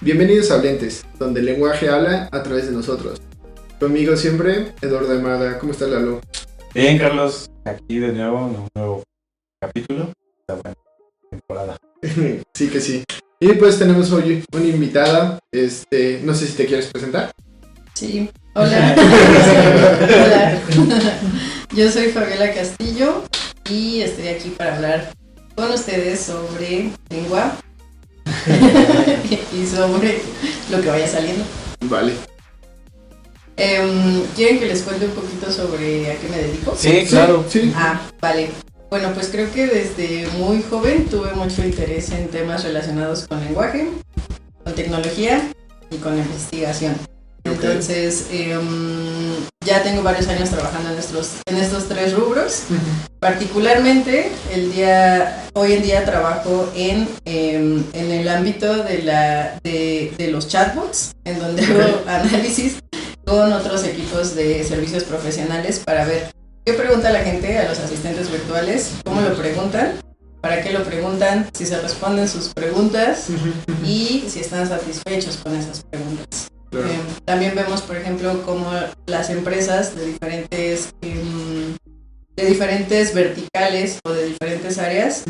Bienvenidos a Hablentes, donde el lenguaje habla a través de nosotros. Conmigo siempre, Eduardo Almada. ¿Cómo está Lalo? Bien, Carlos, aquí de nuevo en un nuevo capítulo de la buena temporada. Sí que sí. Y pues tenemos hoy una invitada, no sé si te quieres presentar. Sí, hola. Hola. Yo soy Fabiola Castillo y estoy aquí para hablar con ustedes sobre lengua y sobre lo que vaya saliendo. Vale. ¿Quieren que les cuente un poquito sobre a qué me dedico? Sí, claro. Sí. Vale. Bueno, pues creo que desde muy joven tuve mucho interés en temas relacionados con lenguaje, con tecnología y con la investigación. Entonces, ya tengo varios años trabajando en estos tres rubros. Particularmente, hoy en día trabajo en el ámbito de los chatbots, en donde hago análisis con otros equipos de servicios profesionales para ver qué pregunta la gente a los asistentes virtuales, cómo lo preguntan, para qué lo preguntan, si se responden sus preguntas y si están satisfechos con esas preguntas. Claro. También vemos, por ejemplo, cómo las empresas de diferentes verticales o de diferentes áreas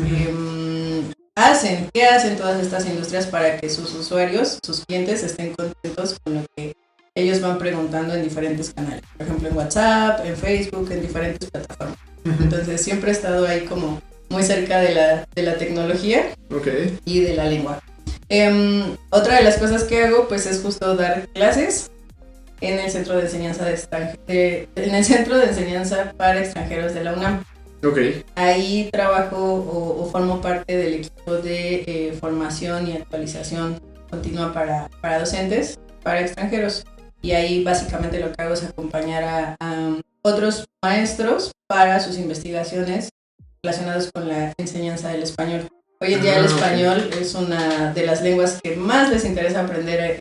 ¿qué hacen todas estas industrias para que sus usuarios, sus clientes estén contentos con lo que ellos van preguntando en diferentes canales? Por ejemplo, en WhatsApp, en Facebook, en diferentes plataformas. Entonces siempre he estado ahí como muy cerca de la tecnología y de la lengua. Otra de las cosas que hago pues es justo dar clases en el Centro de Enseñanza para Extranjeros de la UNAM. Ahí trabajo o formo parte del equipo de formación y actualización continua para docentes, para extranjeros. Y ahí básicamente lo que hago es acompañar a otros maestros para sus investigaciones relacionadas con la enseñanza del español. Hoy en día el español es una de las lenguas que más les interesa aprender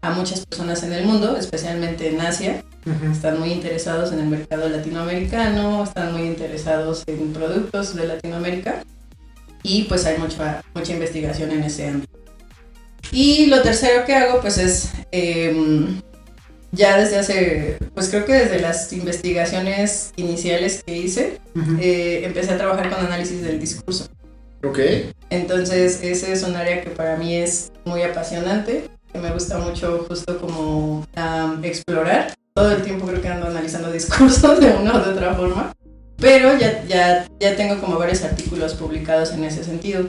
a muchas personas en el mundo, especialmente en Asia. Están muy interesados en el mercado latinoamericano, están muy interesados en productos de Latinoamérica y pues hay mucha investigación en ese ámbito. Y lo tercero que hago pues es, ya desde hace, pues creo que desde las investigaciones iniciales que hice, empecé a trabajar con análisis del discurso. Entonces ese es un área que para mí es muy apasionante, que me gusta mucho justo como explorar. Todo el tiempo creo que ando analizando discursos de una o de otra forma, pero ya tengo como varios artículos publicados en ese sentido.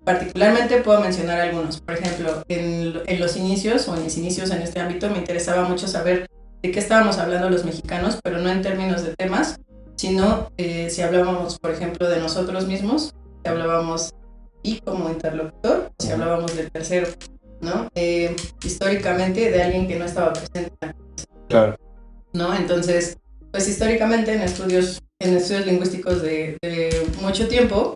Particularmente puedo mencionar algunos. Por ejemplo, en los inicios o en mis inicios en este ámbito me interesaba mucho saber de qué estábamos hablando los mexicanos, pero no en términos de temas, sino si hablábamos, por ejemplo, de nosotros mismos, si hablábamos y como interlocutor, si hablábamos de tercero, ¿no? Históricamente de alguien que no estaba presente. Claro. ¿No? Entonces, pues históricamente en estudios lingüísticos de mucho tiempo,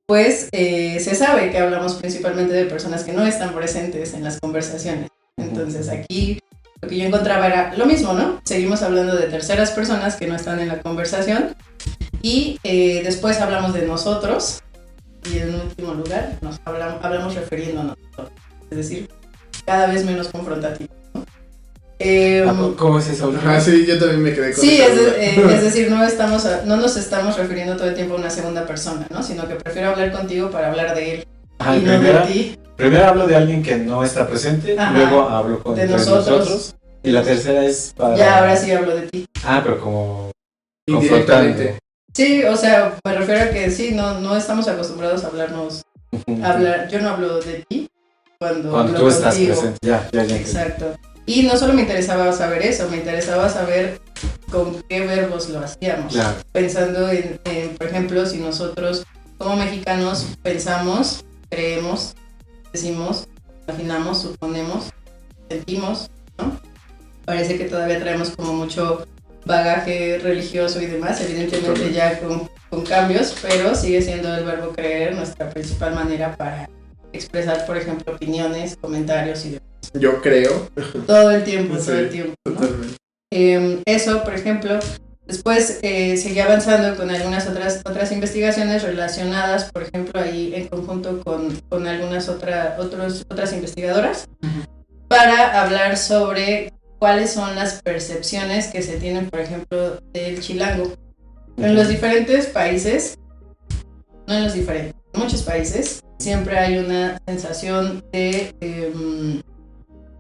pues se sabe que hablamos principalmente de personas que no están presentes en las conversaciones. Entonces aquí lo que yo encontraba era lo mismo, ¿no? Seguimos hablando de terceras personas que no están en la conversación y después hablamos de nosotros y en último lugar hablamos refiriéndonos a nosotros. Es decir, cada vez menos confrontativo. ¿Cómo es eso? Sí, yo también me quedé con sí, esa duda. es decir, no nos estamos refiriendo todo el tiempo a una segunda persona, ¿no? Sino que prefiero hablar contigo para hablar de él y no de ti. Primero hablo de alguien que no está presente, luego hablo de nosotros. Y la tercera es para... Ya, ahora sí hablo de ti. Pero como... indirectamente. Sí, o sea, me refiero a que sí, no estamos acostumbrados a hablarnos, yo no hablo de ti cuando hablo tú estás contigo. presente, ya. Exacto. Y no solo me interesaba saber eso, me interesaba saber con qué verbos lo hacíamos. Claro. Pensando en, por ejemplo, si nosotros como mexicanos pensamos, creemos, decimos, imaginamos, suponemos, sentimos, ¿no? Parece que todavía traemos como mucho bagaje religioso y demás, evidentemente ya con cambios, pero sigue siendo el verbo creer nuestra principal manera para expresar, por ejemplo, opiniones, comentarios y demás. Yo creo. Todo el tiempo, Sí, todo el tiempo, ¿no? Totalmente. Eso, por ejemplo, Después seguí avanzando con algunas otras investigaciones relacionadas, por ejemplo, ahí en conjunto con algunas otras investigadoras, para hablar sobre cuáles son las percepciones que se tienen, por ejemplo, del chilango. En los diferentes países, no en los diferentes, en muchos países, siempre hay una sensación de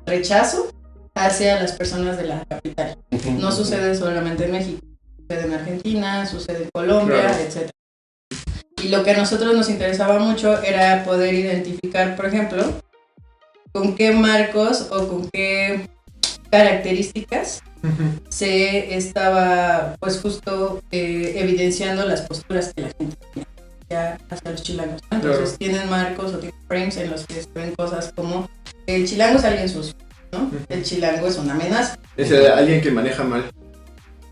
rechazo hacia las personas de la capital. No sucede solamente en México, sucede en Argentina, sucede en Colombia, claro, etc. Y lo que a nosotros nos interesaba mucho era poder identificar, por ejemplo, con qué marcos o con qué características se estaba pues justo evidenciando las posturas que la gente tenía ya hacia los chilangos, ¿no? Entonces claro, tienen marcos o tienen frames en los que se ven cosas como el chilango es alguien sucio, ¿no? El chilango es una amenaza. Es alguien que maneja mal.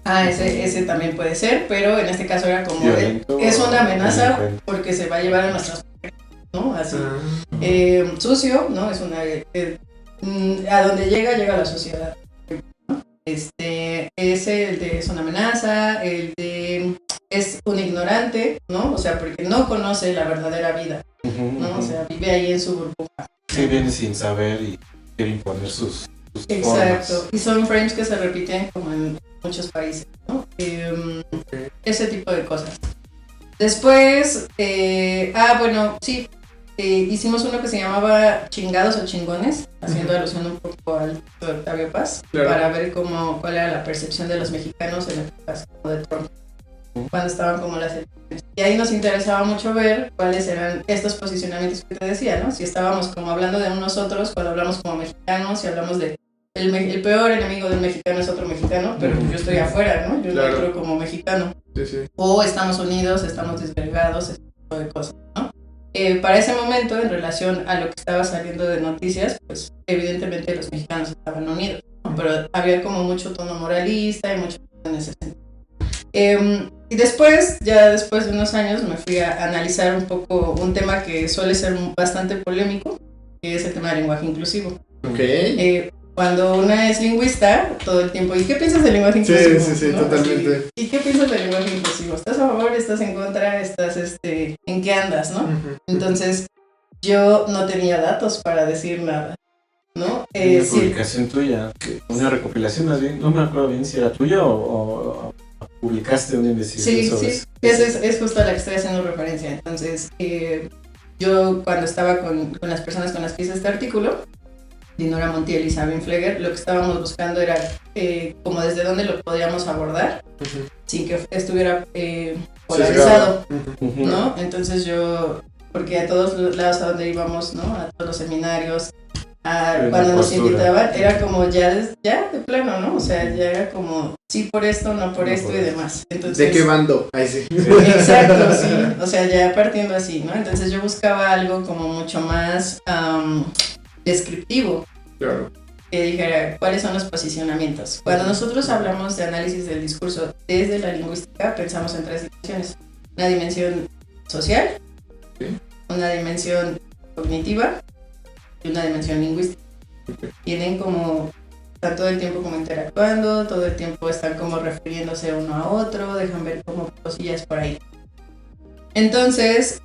Ese también puede ser, pero en este caso era como es una amenaza porque se va a llevar a nuestras mujeres, ¿no? Así. Sucio, ¿no? Es una a donde llega la sociedad, ¿no? Es el de es una amenaza, el de es un ignorante, ¿no? O sea, porque no conoce la verdadera vida, ¿no? O sea, vive ahí en su burbuja. Sí, viene sin saber y quiere imponer sus exacto, formas. Y son frames que se repiten como en muchos países, ¿no? Ese tipo de cosas. Después, bueno, sí, hicimos uno que se llamaba Chingados o Chingones, haciendo alusión un poco al de Octavio Paz, claro, para ver cuál era la percepción de los mexicanos en épocas como de Trump, cuando estaban como las elecciones. Y ahí nos interesaba mucho ver cuáles eran estos posicionamientos que te decía, ¿no? Si estábamos como hablando de nosotros, cuando hablamos como mexicanos, si hablamos de el peor enemigo del mexicano es otro mexicano, pero yo estoy afuera, ¿no? Yo claro, no creo como mexicano. Sí, sí. O estamos unidos, estamos desgregados, ese tipo de cosas, ¿no? Para ese momento, en relación a lo que estaba saliendo de noticias, pues evidentemente los mexicanos estaban unidos, ¿no? Pero había como mucho tono moralista y mucho en ese sentido. Y después de unos años, me fui a analizar un poco un tema que suele ser bastante polémico, que es el tema del lenguaje inclusivo. Okay. Cuando una es lingüista, todo el tiempo, ¿y qué piensas del lenguaje inclusivo? Sí, ¿no? Totalmente. ¿Y qué piensas del lenguaje inclusivo? ¿Estás a favor? ¿Estás en contra? ¿En qué andas, no? Entonces, yo no tenía datos para decir nada, ¿no? Una publicación tuya, una recopilación más bien, no me acuerdo bien si era tuya o publicaste una investigación sobre eso. Sí, es justo a la que estoy haciendo referencia. Entonces, yo cuando estaba con las personas con las que hice este artículo, Dinora Montiel y Sabine Fleger, lo que estábamos buscando era como desde dónde lo podíamos abordar sin que estuviera polarizado, ¿no? Entonces porque a todos lados a donde íbamos, ¿no? A todos los seminarios, cuando nos invitaban, era como ya de plano, ¿no? O sea, ya era como sí por esto, no por esto y demás. Entonces, ¿de qué bando? Ahí sí. Exacto, sí. O sea, ya partiendo así, ¿no? Entonces yo buscaba algo como mucho más descriptivo, claro, que dijera cuáles son los posicionamientos. Cuando nosotros hablamos de análisis del discurso desde la lingüística, pensamos en tres dimensiones: una dimensión social, una dimensión cognitiva y una dimensión lingüística. Tienen como, están todo el tiempo como interactuando, todo el tiempo están como refiriéndose uno a otro, dejan ver como cosillas por ahí. Entonces,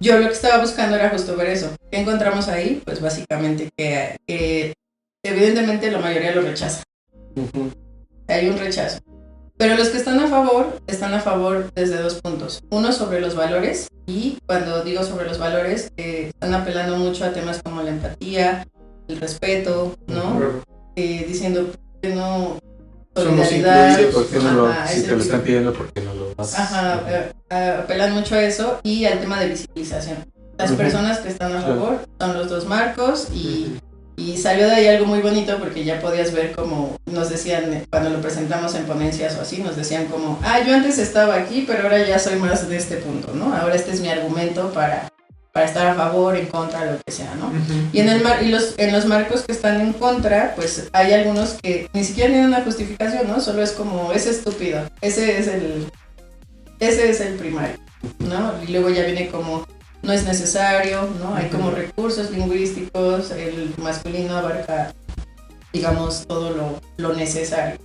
yo lo que estaba buscando era justo ver eso. ¿Qué encontramos ahí? Pues básicamente que evidentemente la mayoría lo rechaza. Hay un rechazo. Pero los que están a favor desde dos puntos. Uno, sobre los valores, y cuando digo sobre los valores, están apelando mucho a temas como la empatía, el respeto, ¿no? Diciendo que no... solidaridad, si te lo están pidiendo, porque no lo vas. Apelan mucho a eso y al tema de visibilización. Las personas que están a favor son los dos marcos y salió de ahí algo muy bonito, porque ya podías ver como nos decían cuando lo presentamos en ponencias o así, nos decían como, yo antes estaba aquí, pero ahora ya soy más de este punto, ¿no? Ahora este es mi argumento para estar a favor, en contra, lo que sea, ¿no? Y en los marcos que están en contra, pues hay algunos que ni siquiera tienen una justificación, ¿no? Solo es como, es estúpido, ese es el primario, ¿no? Y luego ya viene como, no es necesario, ¿no? Hay como recursos lingüísticos, el masculino abarca, digamos, todo lo necesario.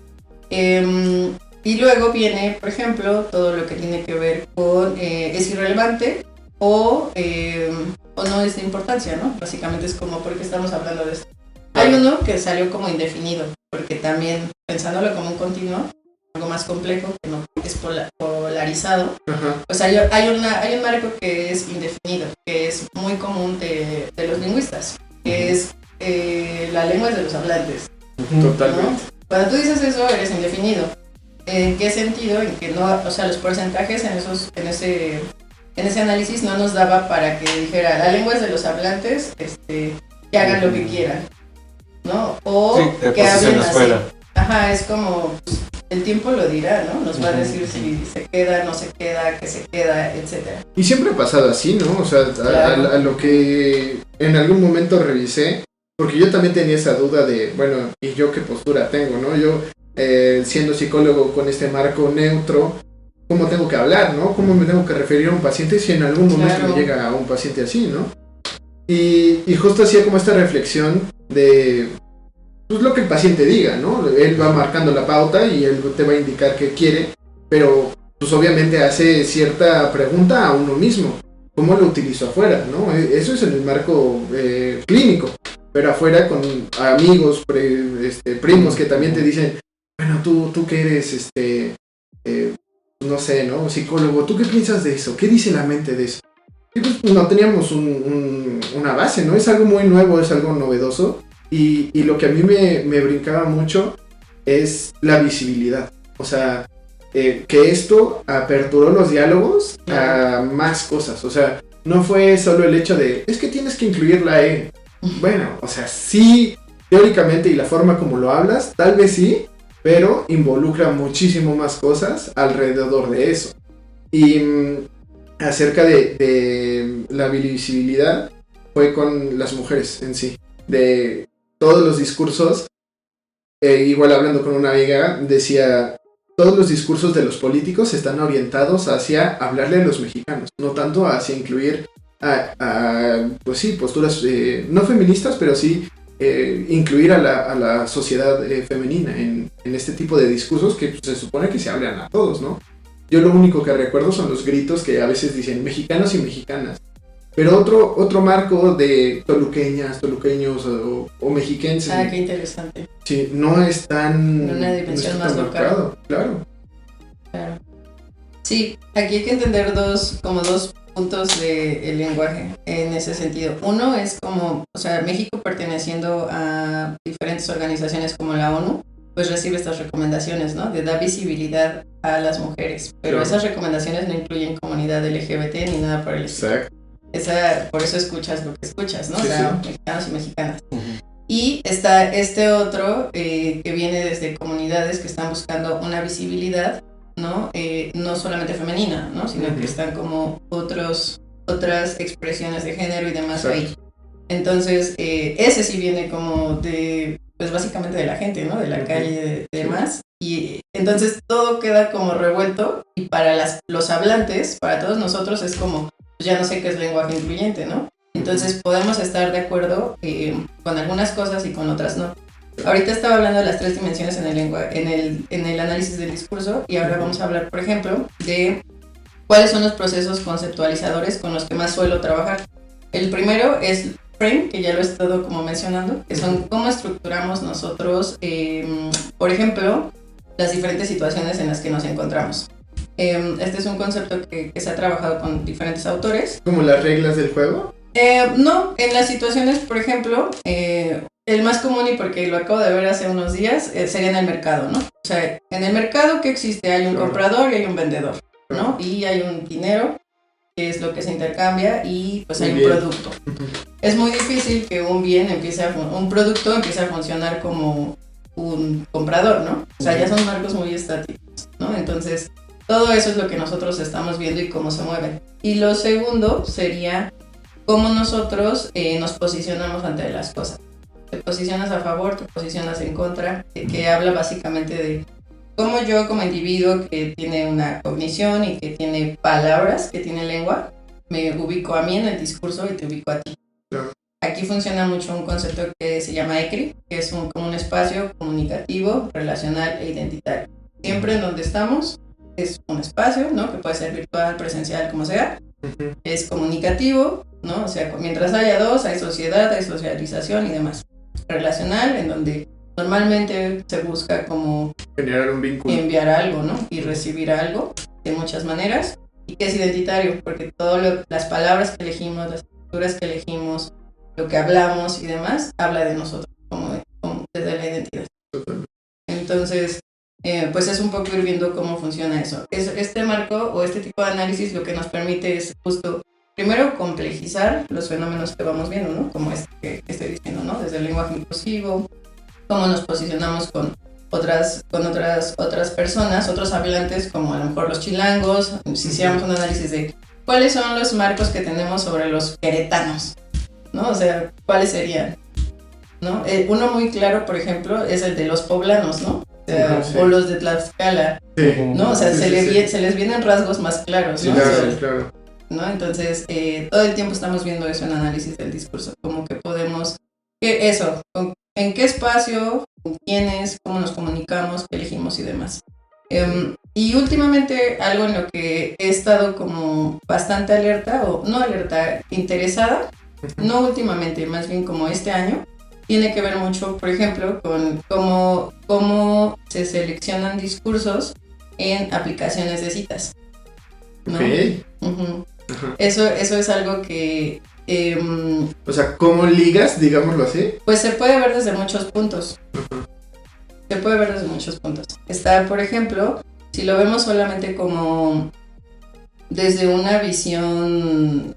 Y Y luego viene, por ejemplo, todo lo que tiene que ver con es irrelevante o no es de importancia, ¿no? Básicamente es como, ¿por qué estamos hablando de esto? Hay uno que salió como indefinido, porque también, pensándolo como un continuo, algo más complejo, que no es polarizado, pues hay un marco que es indefinido, que es muy común de los lingüistas, que es la lengua es de los hablantes. Totalmente. ¿No? Cuando tú dices eso, eres indefinido. ¿En qué sentido? En que no, o sea, los porcentajes en ese análisis no nos daba para que dijera la lengua es de los hablantes, que hagan lo que quieran, ¿no? O sí, que hablen así. Fuera. Ajá, es como pues, el tiempo lo dirá, ¿no? Nos va a decir si se queda, no se queda, que se queda, etcétera. Y siempre ha pasado así, ¿no? O sea, claro. a lo que en algún momento revisé, porque yo también tenía esa duda de, bueno, ¿y yo qué postura tengo, no? Yo, siendo psicólogo con este marco neutro, ¿cómo tengo que hablar, no? ¿Cómo me tengo que referir a un paciente si en algún momento claro. me llega a un paciente así, ¿no? Y justo hacía como esta reflexión de pues lo que el paciente diga, ¿no? Él va marcando la pauta y él te va a indicar qué quiere, pero pues obviamente hace cierta pregunta a uno mismo. ¿Cómo lo utilizo afuera, no? Eso es en el marco clínico, pero afuera con amigos, primos que también te dicen, bueno, tú que eres, no sé, ¿no? Psicólogo, ¿tú qué piensas de eso? ¿Qué dice la mente de eso? Y pues no teníamos una base, ¿no? Es algo muy nuevo, es algo novedoso. Y lo que a mí me brincaba mucho es la visibilidad. O sea, que esto aperturó los diálogos a más cosas. O sea, no fue solo el hecho de, es que tienes que incluir la E. Bueno, o sea, sí, teóricamente y la forma como lo hablas, tal vez sí, pero involucra muchísimo más cosas alrededor de eso. Y acerca de la visibilidad, fue con las mujeres en sí. De todos los discursos, igual hablando con una amiga, decía, todos los discursos de los políticos están orientados hacia hablarle a los mexicanos, no tanto hacia incluir pues sí, posturas no feministas, pero sí incluir a la sociedad femenina en este tipo de discursos que pues, se supone que se hablan a todos, ¿no? Yo lo único que recuerdo son los gritos que a veces dicen mexicanos y mexicanas. Pero otro marco de toluqueñas, toluqueños o mexiquenses. Ah, qué interesante. Sí, no es tan... Una dimensión no más local. Marcado, claro. Sí, aquí hay que entender dos puntos del lenguaje en ese sentido. Uno es como, o sea, México perteneciendo a diferentes organizaciones como la ONU, pues recibe estas recomendaciones, ¿no? De dar visibilidad a las mujeres. Pero claro. Esas recomendaciones no incluyen comunidad LGBT ni nada por el estilo. Exacto. Por eso escuchas lo que escuchas, ¿no? Sí, o sea, sí. Mexicanos y mexicanas. Uh-huh. Y está este otro que viene desde comunidades que están buscando una visibilidad, ¿no? No solamente femenina, ¿no? Sino uh-huh. que están como otras expresiones de género y demás ahí. Entonces, ese sí viene como de, pues básicamente de la gente, ¿no? De la uh-huh. calle y demás. Y entonces todo queda como revuelto y para los hablantes, para todos nosotros es como, ya no sé qué es lenguaje incluyente, ¿no? Entonces podemos estar de acuerdo con algunas cosas y con otras no. Ahorita estaba hablando de las 3 dimensiones en el análisis del discurso y ahora vamos a hablar, por ejemplo, de cuáles son los procesos conceptualizadores con los que más suelo trabajar. El primero es frame, que ya lo he estado como mencionando, que son cómo estructuramos nosotros, por ejemplo, las diferentes situaciones en las que nos encontramos. Este es un concepto que se ha trabajado con diferentes autores. ¿Como las reglas del juego? No, en las situaciones, por ejemplo, el más común y porque lo acabo de ver hace unos días, sería en el mercado, ¿no? O sea, en el mercado, ¿qué existe? Hay un comprador y hay un vendedor, ¿no? Y hay un dinero, que es lo que se intercambia, y pues hay un producto. Es muy difícil que un producto empiece a funcionar como un comprador, ¿no? O sea, ya son marcos muy estáticos, ¿no? Entonces, todo eso es lo que nosotros estamos viendo y cómo se mueven. Y lo segundo sería cómo nosotros nos posicionamos ante las cosas. Te posicionas a favor, te posicionas en contra, que habla básicamente de cómo yo como individuo que tiene una cognición y que tiene palabras, que tiene lengua, me ubico a mí en el discurso y te ubico a ti. Aquí funciona mucho un concepto que se llama ECRI, que es como un espacio comunicativo, relacional e identitario. Siempre en donde estamos es un espacio, ¿no? Que puede ser virtual, presencial, como sea. Es comunicativo, ¿no? O sea, mientras haya dos, hay sociedad, hay socialización y demás. Relacional, en donde normalmente se busca como generar un vínculo, enviar algo, ¿no? Y recibir algo de muchas maneras. Y que es identitario, porque todas las palabras que elegimos, las escrituras que elegimos, lo que hablamos y demás, habla de nosotros, como desde la identidad. Entonces, pues es un poco ir viendo cómo funciona eso. Este marco o este tipo de análisis lo que nos permite es justo, primero, complejizar los fenómenos que vamos viendo, ¿no? Como este que estoy diciendo, ¿no? Desde el lenguaje inclusivo, cómo nos posicionamos con otras personas, otros hablantes, como a lo mejor los chilangos, si hiciéramos un análisis de cuáles son los marcos que tenemos sobre los queretanos, ¿no? O sea, ¿cuáles serían? ¿No? Uno muy claro, por ejemplo, es el de los poblanos, ¿no? O los de Tlaxcala, ¿no? O sea, se les vienen rasgos más claros, ¿no? Claro. ¿No? Entonces, todo el tiempo estamos viendo eso en análisis del discurso, como que podemos, en qué espacio, con quiénes, cómo nos comunicamos, qué elegimos y demás. Y últimamente algo en lo que he estado como bastante alerta, o no alerta, interesada, no últimamente, más bien como este año, tiene que ver mucho, por ejemplo, con cómo se seleccionan discursos en aplicaciones de citas, ¿no? Okay. Eso es algo que... o sea, ¿cómo ligas, digámoslo así? Pues se puede ver desde muchos puntos. Se puede ver desde muchos puntos. Está, por ejemplo, si lo vemos solamente como desde una visión...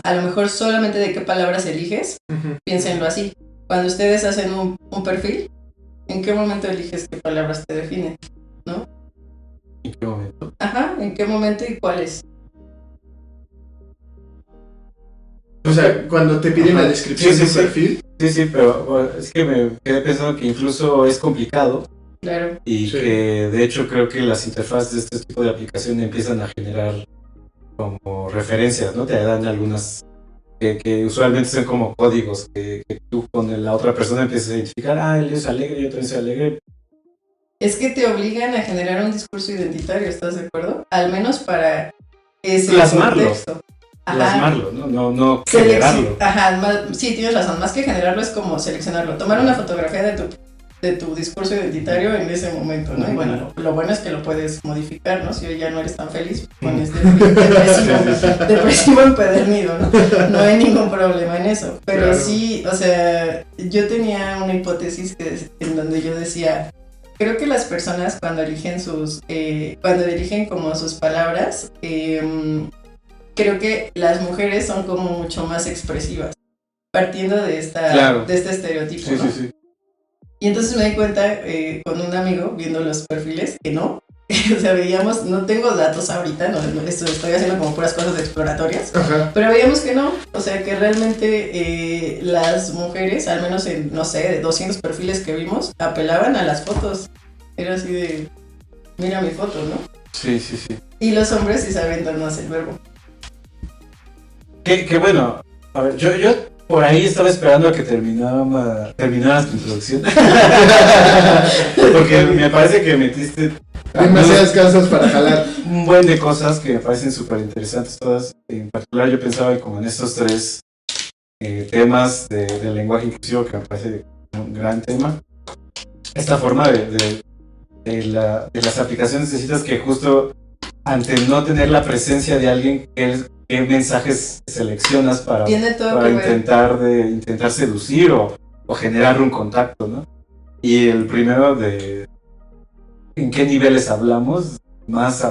a lo mejor solamente de qué palabras eliges, piénsenlo así. Cuando ustedes hacen un perfil, ¿en qué momento eliges qué palabras te definen? ¿No? ¿En qué momento? Ajá, ¿en qué momento y cuáles? O sea, cuando te piden la descripción del perfil. Sí, pero bueno, es que me quedé pensando que incluso es complicado. Claro. Y que de hecho creo que las interfaces de este tipo de aplicaciones empiezan a generar como referencias, ¿no? Te dan algunas que usualmente son como códigos que tú con la otra persona empiezas a identificar, él es alegre, yo también soy alegre. Es que te obligan a generar un discurso identitario, ¿estás de acuerdo? Al menos para ese contexto. Plasmarlo, no generarlo. Sí, tienes razón, más que generarlo es como seleccionarlo, tomar una fotografía de tu discurso identitario en ese momento, ¿no? Y bueno, lo bueno es que lo puedes modificar, ¿no? Si hoy ya no eres tan feliz, pones depresivo empedernido, ¿no? No hay ningún problema en eso. Pero claro. Sí, o sea, yo tenía una hipótesis en donde yo decía, creo que las personas cuando eligen como sus palabras, creo que las mujeres son como mucho más expresivas, partiendo de este estereotipo, ¿no? Sí. Y entonces me di cuenta con un amigo viendo los perfiles que no, o sea, veíamos, no tengo datos ahorita, estoy haciendo como puras cosas exploratorias, pero veíamos que no, o sea, que realmente las mujeres, al menos en, no sé, de 200 perfiles que vimos, apelaban a las fotos, era así de, mira mi foto, ¿no? Sí. Y los hombres sí saben dar más el verbo. Que bueno, a ver, yo por ahí estaba esperando a que terminaras tu introducción. Porque me parece que metiste demasiadas cosas para jalar. Un buen de cosas que me parecen súper interesantes todas. En particular yo pensaba como en estos tres temas del lenguaje inclusivo, que me parece un gran tema. Esta forma de las aplicaciones de citas, que justo ante no tener la presencia de alguien, ¿qué mensajes seleccionas para intentar seducir o generar un contacto, ¿no? Y el primero de en qué niveles hablamos más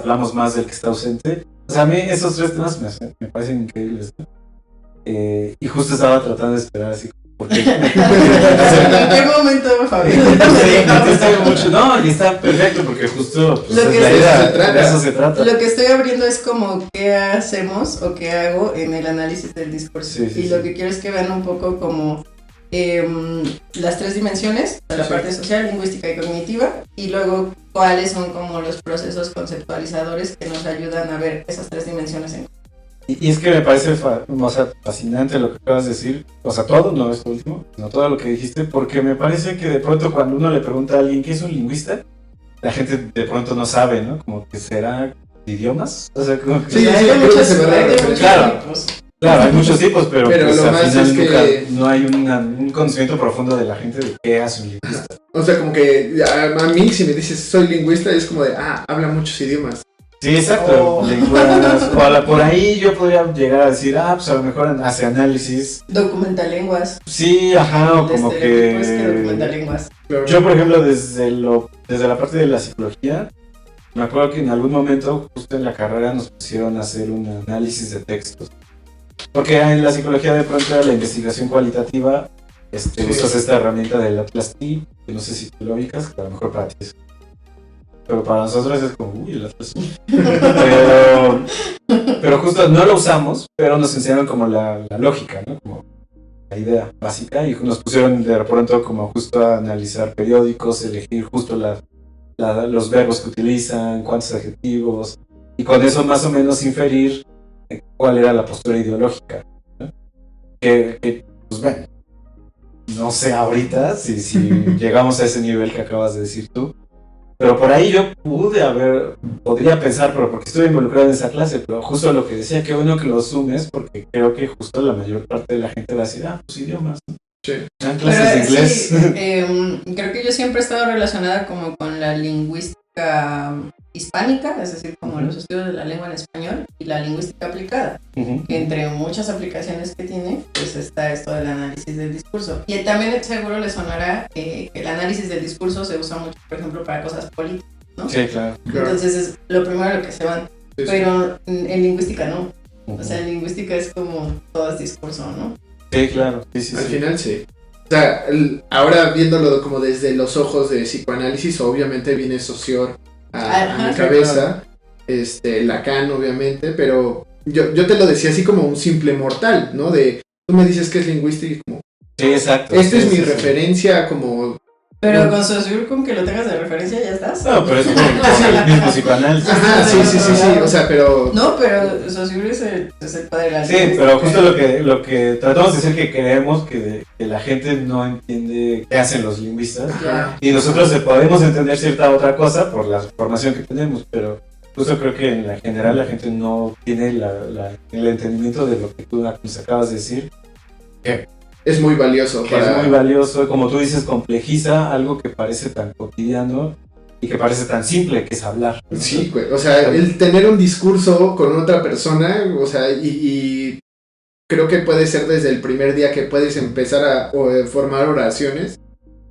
del que está ausente. O sea, a mí esos tres temas me parecen increíbles, ¿no? Y justo estaba tratando de esperar así, porque ¿en qué momento, Fabián? No, y está perfecto, porque justo pues, de eso se trata. Lo que estoy abriendo es como qué hacemos o qué hago en el análisis del discurso. Sí, lo que quiero es que vean un poco como las tres dimensiones, la parte social, lingüística y cognitiva, y luego cuáles son como los procesos conceptualizadores que nos ayudan a ver esas tres dimensiones en. Y es que me parece fascinante lo que acabas de decir, o sea, todo, no esto último, sino todo lo que dijiste, porque me parece que de pronto cuando uno le pregunta a alguien ¿qué es un lingüista? la gente de pronto no sabe, ¿no? Como que será idiomas. O sea, como que... Sí, creo que se me da Claro, hay muchos tipos, pero pues, lo al más final es que no hay un conocimiento profundo de la gente de qué hace un lingüista. O sea, como que a mí si me dices soy lingüista es como de, habla muchos idiomas. Sí, exacto. Lenguas, por ahí yo podría llegar a decir, pues a lo mejor hace análisis. Documenta lenguas. Sí, ajá, o como que... documenta lenguas. Yo, por ejemplo, desde la parte de la psicología, me acuerdo que en algún momento, justo en la carrera, nos pusieron a hacer un análisis de textos. Porque en la psicología de pronto era la investigación cualitativa, usas esta herramienta del Atlas T, que no sé si tú lo ubicas, que a lo mejor para ti es. Pero para nosotros es como, el Atlas T. pero justo no lo usamos, pero nos enseñaron como la lógica, ¿no? Como la idea básica, y nos pusieron de pronto como justo a analizar periódicos, elegir justo los verbos que utilizan, cuántos adjetivos, y con eso más o menos inferir cuál era la postura ideológica, ¿no? Que pues bueno, no sé ahorita si llegamos a ese nivel que acabas de decir tú, pero por ahí yo podría pensar, pero porque estuve involucrado en esa clase, pero justo lo que decía, qué bueno que lo asumes, porque creo que justo la mayor parte de la gente va a decir, pues idiomas, ¿no? Sí. Clases de inglés. Sí, creo que yo siempre he estado relacionada como con la lingüística hispánica, es decir, como los estudios de la lengua en español y la lingüística aplicada, que entre muchas aplicaciones que tiene, pues está esto del análisis del discurso. Y también seguro le sonará que el análisis del discurso se usa mucho, por ejemplo, para cosas políticas, ¿no? Sí, claro. Entonces es lo primero a lo que se van, sí, pero en lingüística no. O sea, en lingüística es como todo es discurso, ¿no? Sí, claro. Sí, Al final sí. O sea, ahora viéndolo como desde los ojos de psicoanálisis, obviamente viene Saussure a mi cabeza, claro. Lacan obviamente, pero yo te lo decía así como un simple mortal, ¿no? Tú me dices que es lingüística y como... Sí, exacto. Esta es mi referencia como... Pero con Saussure, con que lo tengas de referencia, ya estás. No, pero es como el mismo psicoanálisis. Ajá, sí, o sea, pero... No, pero Saussure es el padre de la lingüística. Sí, pero justo lo que tratamos de decir que creemos que la gente no entiende qué hacen los lingüistas. Yeah. Y nosotros podemos entender cierta otra cosa por la formación que tenemos, pero justo creo que en general la gente no tiene el entendimiento de lo que tú nos acabas de decir. Es muy valioso. Es muy valioso, como tú dices, complejiza algo que parece tan cotidiano y que parece tan simple, que es hablar, ¿no? Sí, güey, o sea, el tener un discurso con otra persona, o sea, y creo que puede ser desde el primer día que puedes empezar a formar oraciones,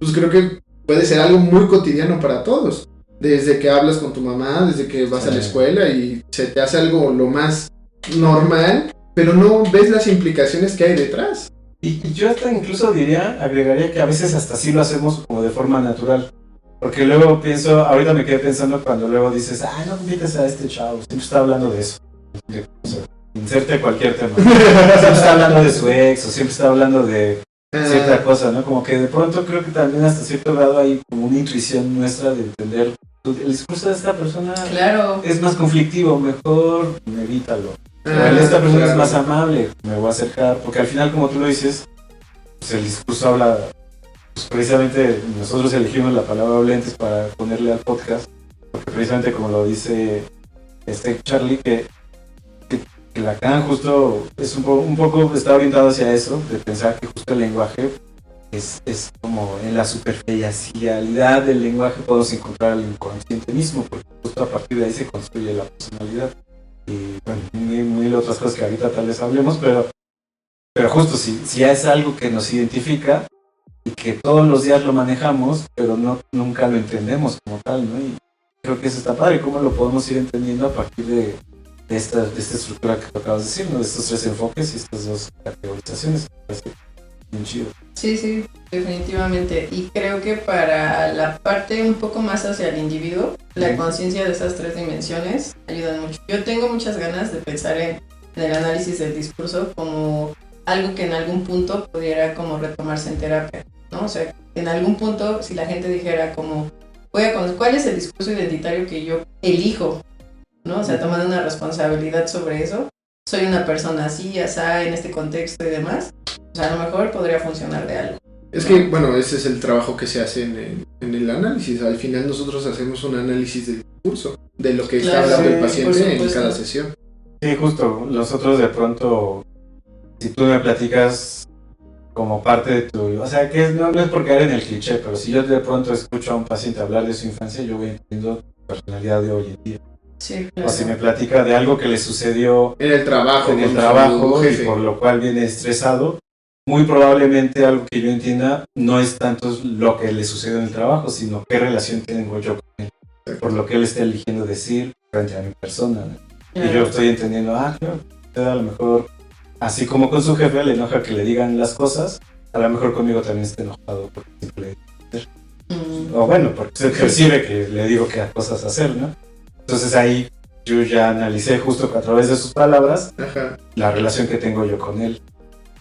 pues creo que puede ser algo muy cotidiano para todos. Desde que hablas con tu mamá, desde que vas a la escuela y se te hace algo lo más normal, pero no ves las implicaciones que hay detrás. Y yo hasta incluso agregaría que a veces hasta sí lo hacemos como de forma natural. Porque luego ahorita me quedé pensando cuando luego dices, no invites a este chavo, siempre está hablando de eso. O sea, inserte cualquier tema. Siempre está hablando de su ex, o siempre está hablando de cierta cosa, ¿no? Como que de pronto creo que también hasta cierto grado hay como una intuición nuestra de entender el discurso de esta persona. Claro. Es más conflictivo, mejor evítalo. Esta persona es más amable, me voy a acercar, porque al final, como tú lo dices, pues el discurso habla, pues precisamente nosotros elegimos la palabra hablentes para ponerle al podcast, porque precisamente como lo dice Charlie, que Lacan justo es un poco está orientado hacia eso, de pensar que justo el lenguaje es como en la superficialidad del lenguaje podemos encontrar el inconsciente mismo, porque justo a partir de ahí se construye la personalidad. Y bueno, mil otras cosas que ahorita tal vez hablemos, pero justo si es algo que nos identifica y que todos los días lo manejamos, pero nunca lo entendemos como tal, ¿no? Y creo que eso está padre, cómo lo podemos ir entendiendo a partir de esta estructura que tú acabas de decir, ¿no? De estos tres enfoques y estas dos categorizaciones. Me parece bien chido. Sí, definitivamente. Y creo que para la parte un poco más hacia el individuo, la conciencia de esas tres dimensiones ayudan mucho. Yo tengo muchas ganas de pensar en el análisis del discurso como algo que en algún punto pudiera como retomarse en terapia, ¿no? O sea, en algún punto si la gente dijera como, ¿cuál es el discurso identitario que yo elijo? ¿No? O sea, tomando una responsabilidad sobre eso. Soy una persona así, asá, en este contexto y demás. O sea, a lo mejor podría funcionar de algo. Es que, bueno, ese es el trabajo que se hace en el análisis. Al final nosotros hacemos un análisis del discurso, de lo que está hablando el paciente en cada sesión. Sí, justo. Nosotros de pronto, si tú me platicas como parte de tu... O sea, que no es por caer en el cliché, pero si yo de pronto escucho a un paciente hablar de su infancia, yo voy entendiendo su personalidad de hoy en día. Sí, claro. O si me platica de algo que le sucedió en el trabajo y por lo cual viene estresado, muy probablemente algo que yo entienda no es tanto lo que le sucedió en el trabajo, sino qué relación tengo yo con él, por lo que él está eligiendo decir frente a mi persona. Claro. Y yo estoy entendiendo, claro, usted a lo mejor, así como con su jefe le enoja que le digan las cosas, a lo mejor conmigo también está enojado porque siempre o bueno, porque se percibe que le digo qué cosas hacer, ¿no? Entonces ahí yo ya analicé justo a través de sus palabras la relación que tengo yo con él.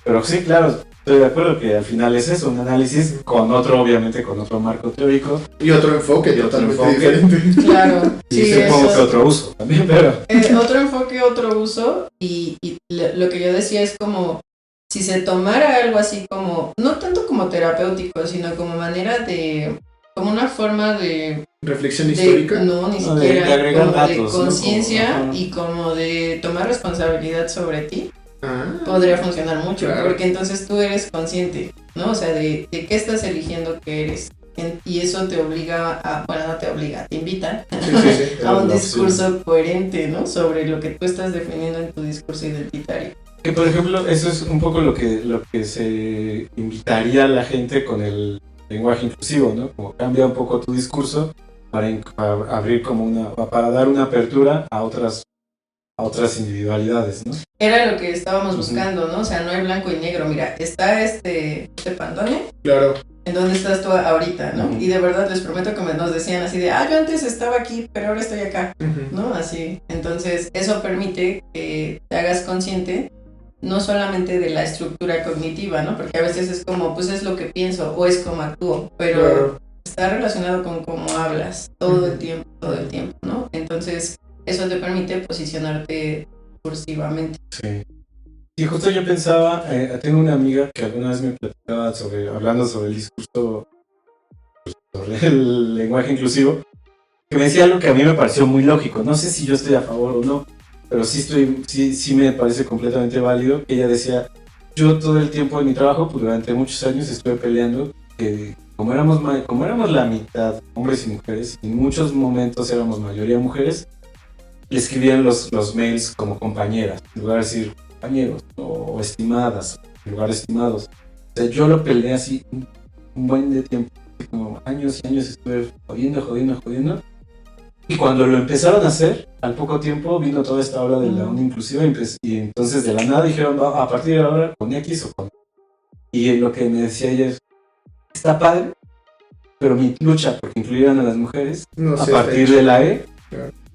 Pero sí, claro, estoy de acuerdo que al final es eso, un análisis con otro, obviamente, con otro marco teórico. Y otro enfoque totalmente diferente. Claro. Y sí, supongo que otro uso también, pero... otro enfoque, otro uso, y lo que yo decía es como, si se tomara algo así como, no tanto como terapéutico, sino como manera de, como una forma de... ¿Reflexión histórica? No, ni siquiera, de agregar como datos, de conciencia, ¿no? y como de tomar responsabilidad sobre ti. Podría funcionar mucho, claro. Porque entonces tú eres consciente, ¿no? O sea, de qué estás eligiendo que eres. Y eso te obliga a, bueno, no te obliga, te invita a un discurso coherente, ¿no? Sobre lo que tú estás definiendo en tu discurso identitario. Que por ejemplo, eso es un poco lo que se invitaría a la gente con el lenguaje inclusivo, ¿no? Como cambia un poco tu discurso para abrir como para dar una apertura a otras individualidades, ¿no? Era lo que estábamos buscando, ¿no? O sea, no hay blanco y negro. Mira, está este Pantone. Claro. ¿En dónde estás tú ahorita, no? Y de verdad les prometo que nos decían así de, yo antes estaba aquí, pero ahora estoy acá, ¿no? Así. Entonces, eso permite que te hagas consciente no solamente de la estructura cognitiva, ¿no? Porque a veces es como, pues es lo que pienso o es como actúo, pero está relacionado con cómo hablas todo el tiempo, ¿no? Entonces, eso te permite posicionarte discursivamente. Sí. Y justo yo pensaba, tengo una amiga que alguna vez me platicaba hablando sobre el discurso, sobre el lenguaje inclusivo, que me decía algo que a mí me pareció muy lógico. No sé si yo estoy a favor o no, pero sí me parece completamente válido. Ella decía, yo todo el tiempo de mi trabajo, pues durante muchos años estuve peleando que como éramos la mitad, hombres y mujeres, y en muchos momentos éramos mayoría mujeres, le escribían los mails como compañeras, en lugar de decir compañeros o estimadas, en lugar de estimados. O sea, yo lo peleé así un buen de tiempo, como años y años estuve jodiendo. Y cuando lo empezaron a hacer, al poco tiempo vino toda esta ola de la onda inclusiva y entonces de la nada dijeron, a partir de ahora con X o con... Y lo que me decía ella es, está padre, pero mi lucha por que incluyeran a las mujeres, a partir de la E,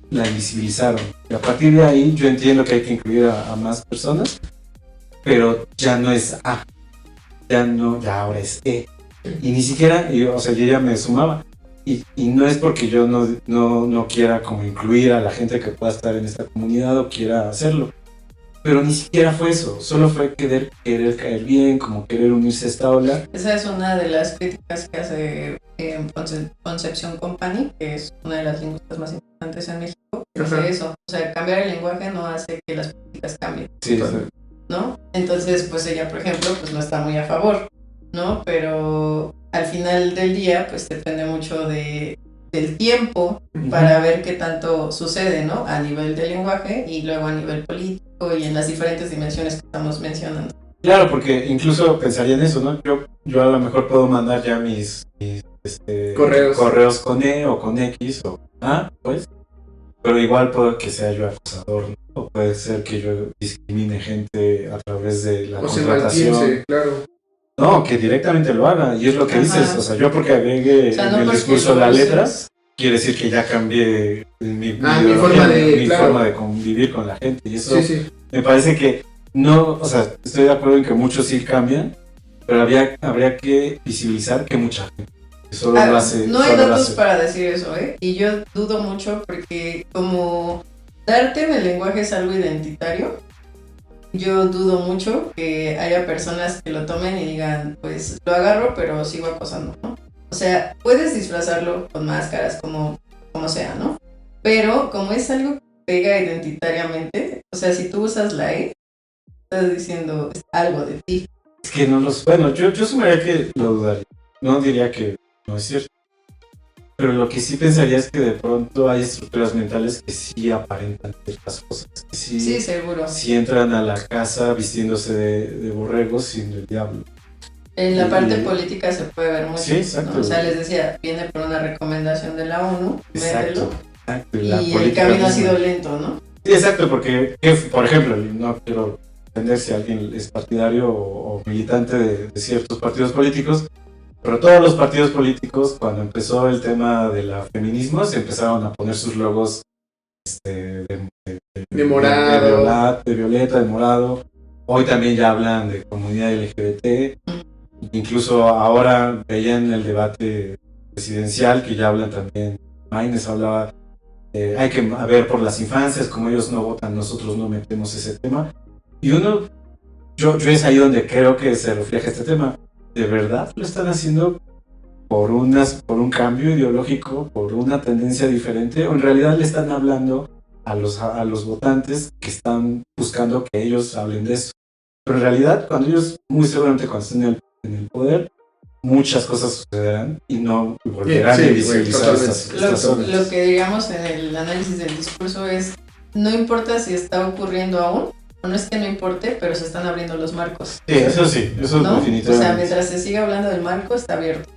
la invisibilizaron. Y a partir de ahí yo entiendo que hay que incluir a más personas, pero ya no es A, ya ahora es E. Y ni siquiera, o sea, yo ya me sumaba. Y no es porque yo no quiera como incluir a la gente que pueda estar en esta comunidad o quiera hacerlo. Pero ni siquiera fue eso, solo fue querer caer bien, como querer unirse a esta ola. Esa es una de las críticas que hace Concepción Company, que es una de las lingüistas más importantes en México, que hace eso. O sea, cambiar el lenguaje no hace que las políticas cambien. Sí. ¿No? Entonces, pues ella, por ejemplo, pues no está muy a favor, ¿no? Pero al final del día, pues depende mucho del tiempo para ver qué tanto sucede, ¿no? A nivel del lenguaje y luego a nivel político y en las diferentes dimensiones que estamos mencionando. Claro, porque incluso pensaría en eso, ¿no? Yo a lo mejor puedo mandar ya mis correos con E o con X o A, pues, pero igual puede que sea yo acosador, ¿no? O puede ser que yo discrimine gente a través de la contratación. Claro. No, que directamente lo haga, y es lo que dices, o sea, yo porque agregué en el discurso las letras, quiere decir que ya cambié mi forma de convivir con la gente, y eso me parece que no, o sea, estoy de acuerdo en que muchos sí cambian, pero habría que visibilizar que mucha gente solo lo hace. No hay datos para decir eso, y yo dudo mucho porque como darte en el lenguaje es algo identitario, yo dudo mucho que haya personas que lo tomen y digan, pues lo agarro, pero sigo acosando, ¿no? O sea, puedes disfrazarlo con máscaras, como sea, ¿no? Pero como es algo que pega identitariamente, o sea, si tú usas la E, estás diciendo algo de ti. Es que no los... Bueno, yo asumiría que lo dudaría. No diría que no es cierto. Pero lo que sí pensaría es que de pronto hay estructuras mentales que sí aparentan ciertas cosas. Que sí, seguro. Sí entran a la casa vistiéndose de borregos siendo el diablo. En la parte política se puede ver mucho. Sí, exacto. ¿no? O sea, les decía, viene por una recomendación de la ONU, exacto, mételo. Y el camino ha sido lento, ¿no? Sí, exacto, porque, por ejemplo, no quiero entender si alguien es partidario o militante de ciertos partidos políticos, pero todos los partidos políticos, cuando empezó el tema del feminismo, se empezaron a poner sus logos de morado, de violeta, de morado. Hoy también ya hablan de comunidad LGBT. Incluso ahora veía en el debate presidencial que ya hablan también. Maines hablaba, hay que ver por las infancias, como ellos no votan, nosotros no metemos ese tema. Y yo es ahí donde creo que se refleja este tema. ¿De verdad lo están haciendo por un cambio ideológico, por una tendencia diferente? ¿O en realidad le están hablando a los votantes que están buscando que ellos hablen de eso? Pero en realidad, muy seguramente cuando estén en el poder, muchas cosas sucederán y no volverán a visibilizar estas zonas. Lo que digamos en el análisis del discurso es, no importa si está ocurriendo aún, no es que no importe, pero se están abriendo los marcos. Sí, eso ¿no? Definitivamente. O sea, mientras se siga hablando del marco, está abierto.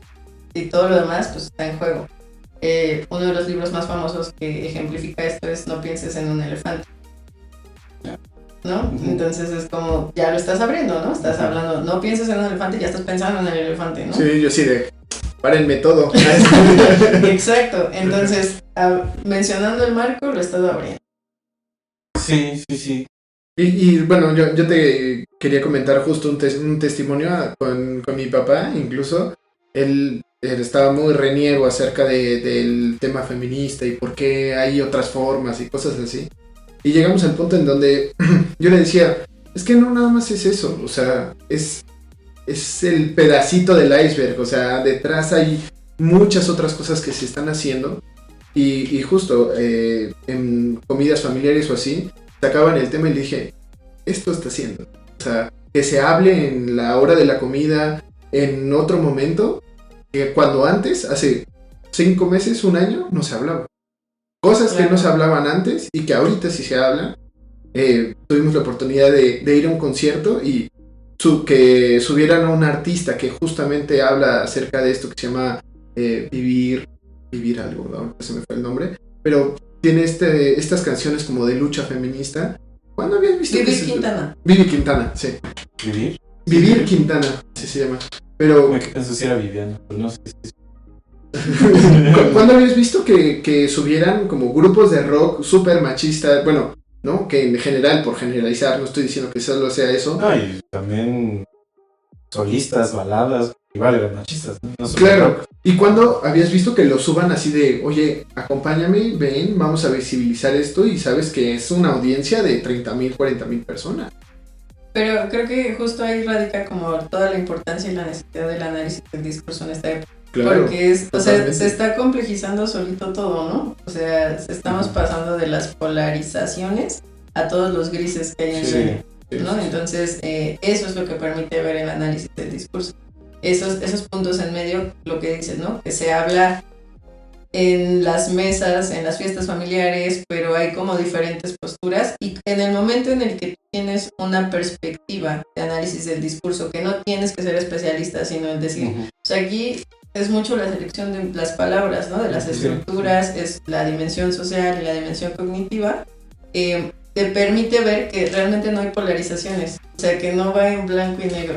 Y todo lo demás, pues está en juego. Uno de los libros más famosos que ejemplifica esto es No pienses en un elefante. ¿No? Entonces es como, ya lo estás abriendo, ¿no? Estás hablando, no pienses en un elefante, ya estás pensando en el elefante, ¿no? Sí, yo sí párenme todo. Exacto, entonces, mencionando el marco, lo estás abriendo. Sí. Y bueno, yo te quería comentar justo un testimonio con mi papá, incluso. Él estaba muy reniego acerca del tema feminista y por qué hay otras formas y cosas así. Y llegamos al punto en donde yo le decía, es que no nada más es eso, o sea, es el pedacito del iceberg, o sea, detrás hay muchas otras cosas que se están haciendo. Y justo en comidas familiares o así, sacaban el tema y le dije, esto está haciendo. O sea, que se hable en la hora de la comida, en otro momento, que cuando antes, hace 5 meses, 1 año, no se hablaba. Cosas que no se hablaban antes y que ahorita sí se hablan. Tuvimos la oportunidad de ir a un concierto y que subieran a un artista que justamente habla acerca de esto que se llama vivir algo, ¿no? Se me fue el nombre, pero tiene estas canciones como de lucha feminista. ¿Cuándo habías visto? Vivir Quintana. Vivir Quintana, sí. ¿Vivir Quintana, sí se llama. Pero me pensé si era Viviana, pero no sé si... ¿Cuándo habías visto que subieran como grupos de rock súper machistas? Bueno, ¿no? Que en general, por generalizar, no estoy diciendo que solo sea eso. Y también solistas, baladas, igual eran machistas, ¿no? No claro. Rock. ¿Y cuándo habías visto que lo suban así de, oye, acompáñame, ven, vamos a visibilizar esto y sabes que es una audiencia de 30,000, 40,000 personas? Pero creo que justo ahí radica como toda la importancia y la necesidad del análisis del discurso en esta época. Claro, porque o sea, se está complejizando solito todo, ¿no? O sea, estamos pasando de las polarizaciones a todos los grises que hay en medio, ¿no? Entonces, eso es lo que permite ver el análisis del discurso. Esos puntos en medio, lo que dices, ¿no? Que se habla en las mesas, en las fiestas familiares, pero hay como diferentes posturas y en el momento en el que tienes una perspectiva de análisis del discurso, que no tienes que ser especialista, sino el decir, o sea, aquí es mucho la selección de las palabras, ¿no? De las estructuras, es la dimensión social y la dimensión cognitiva, te permite ver que realmente no hay polarizaciones, o sea, que no va en blanco y negro.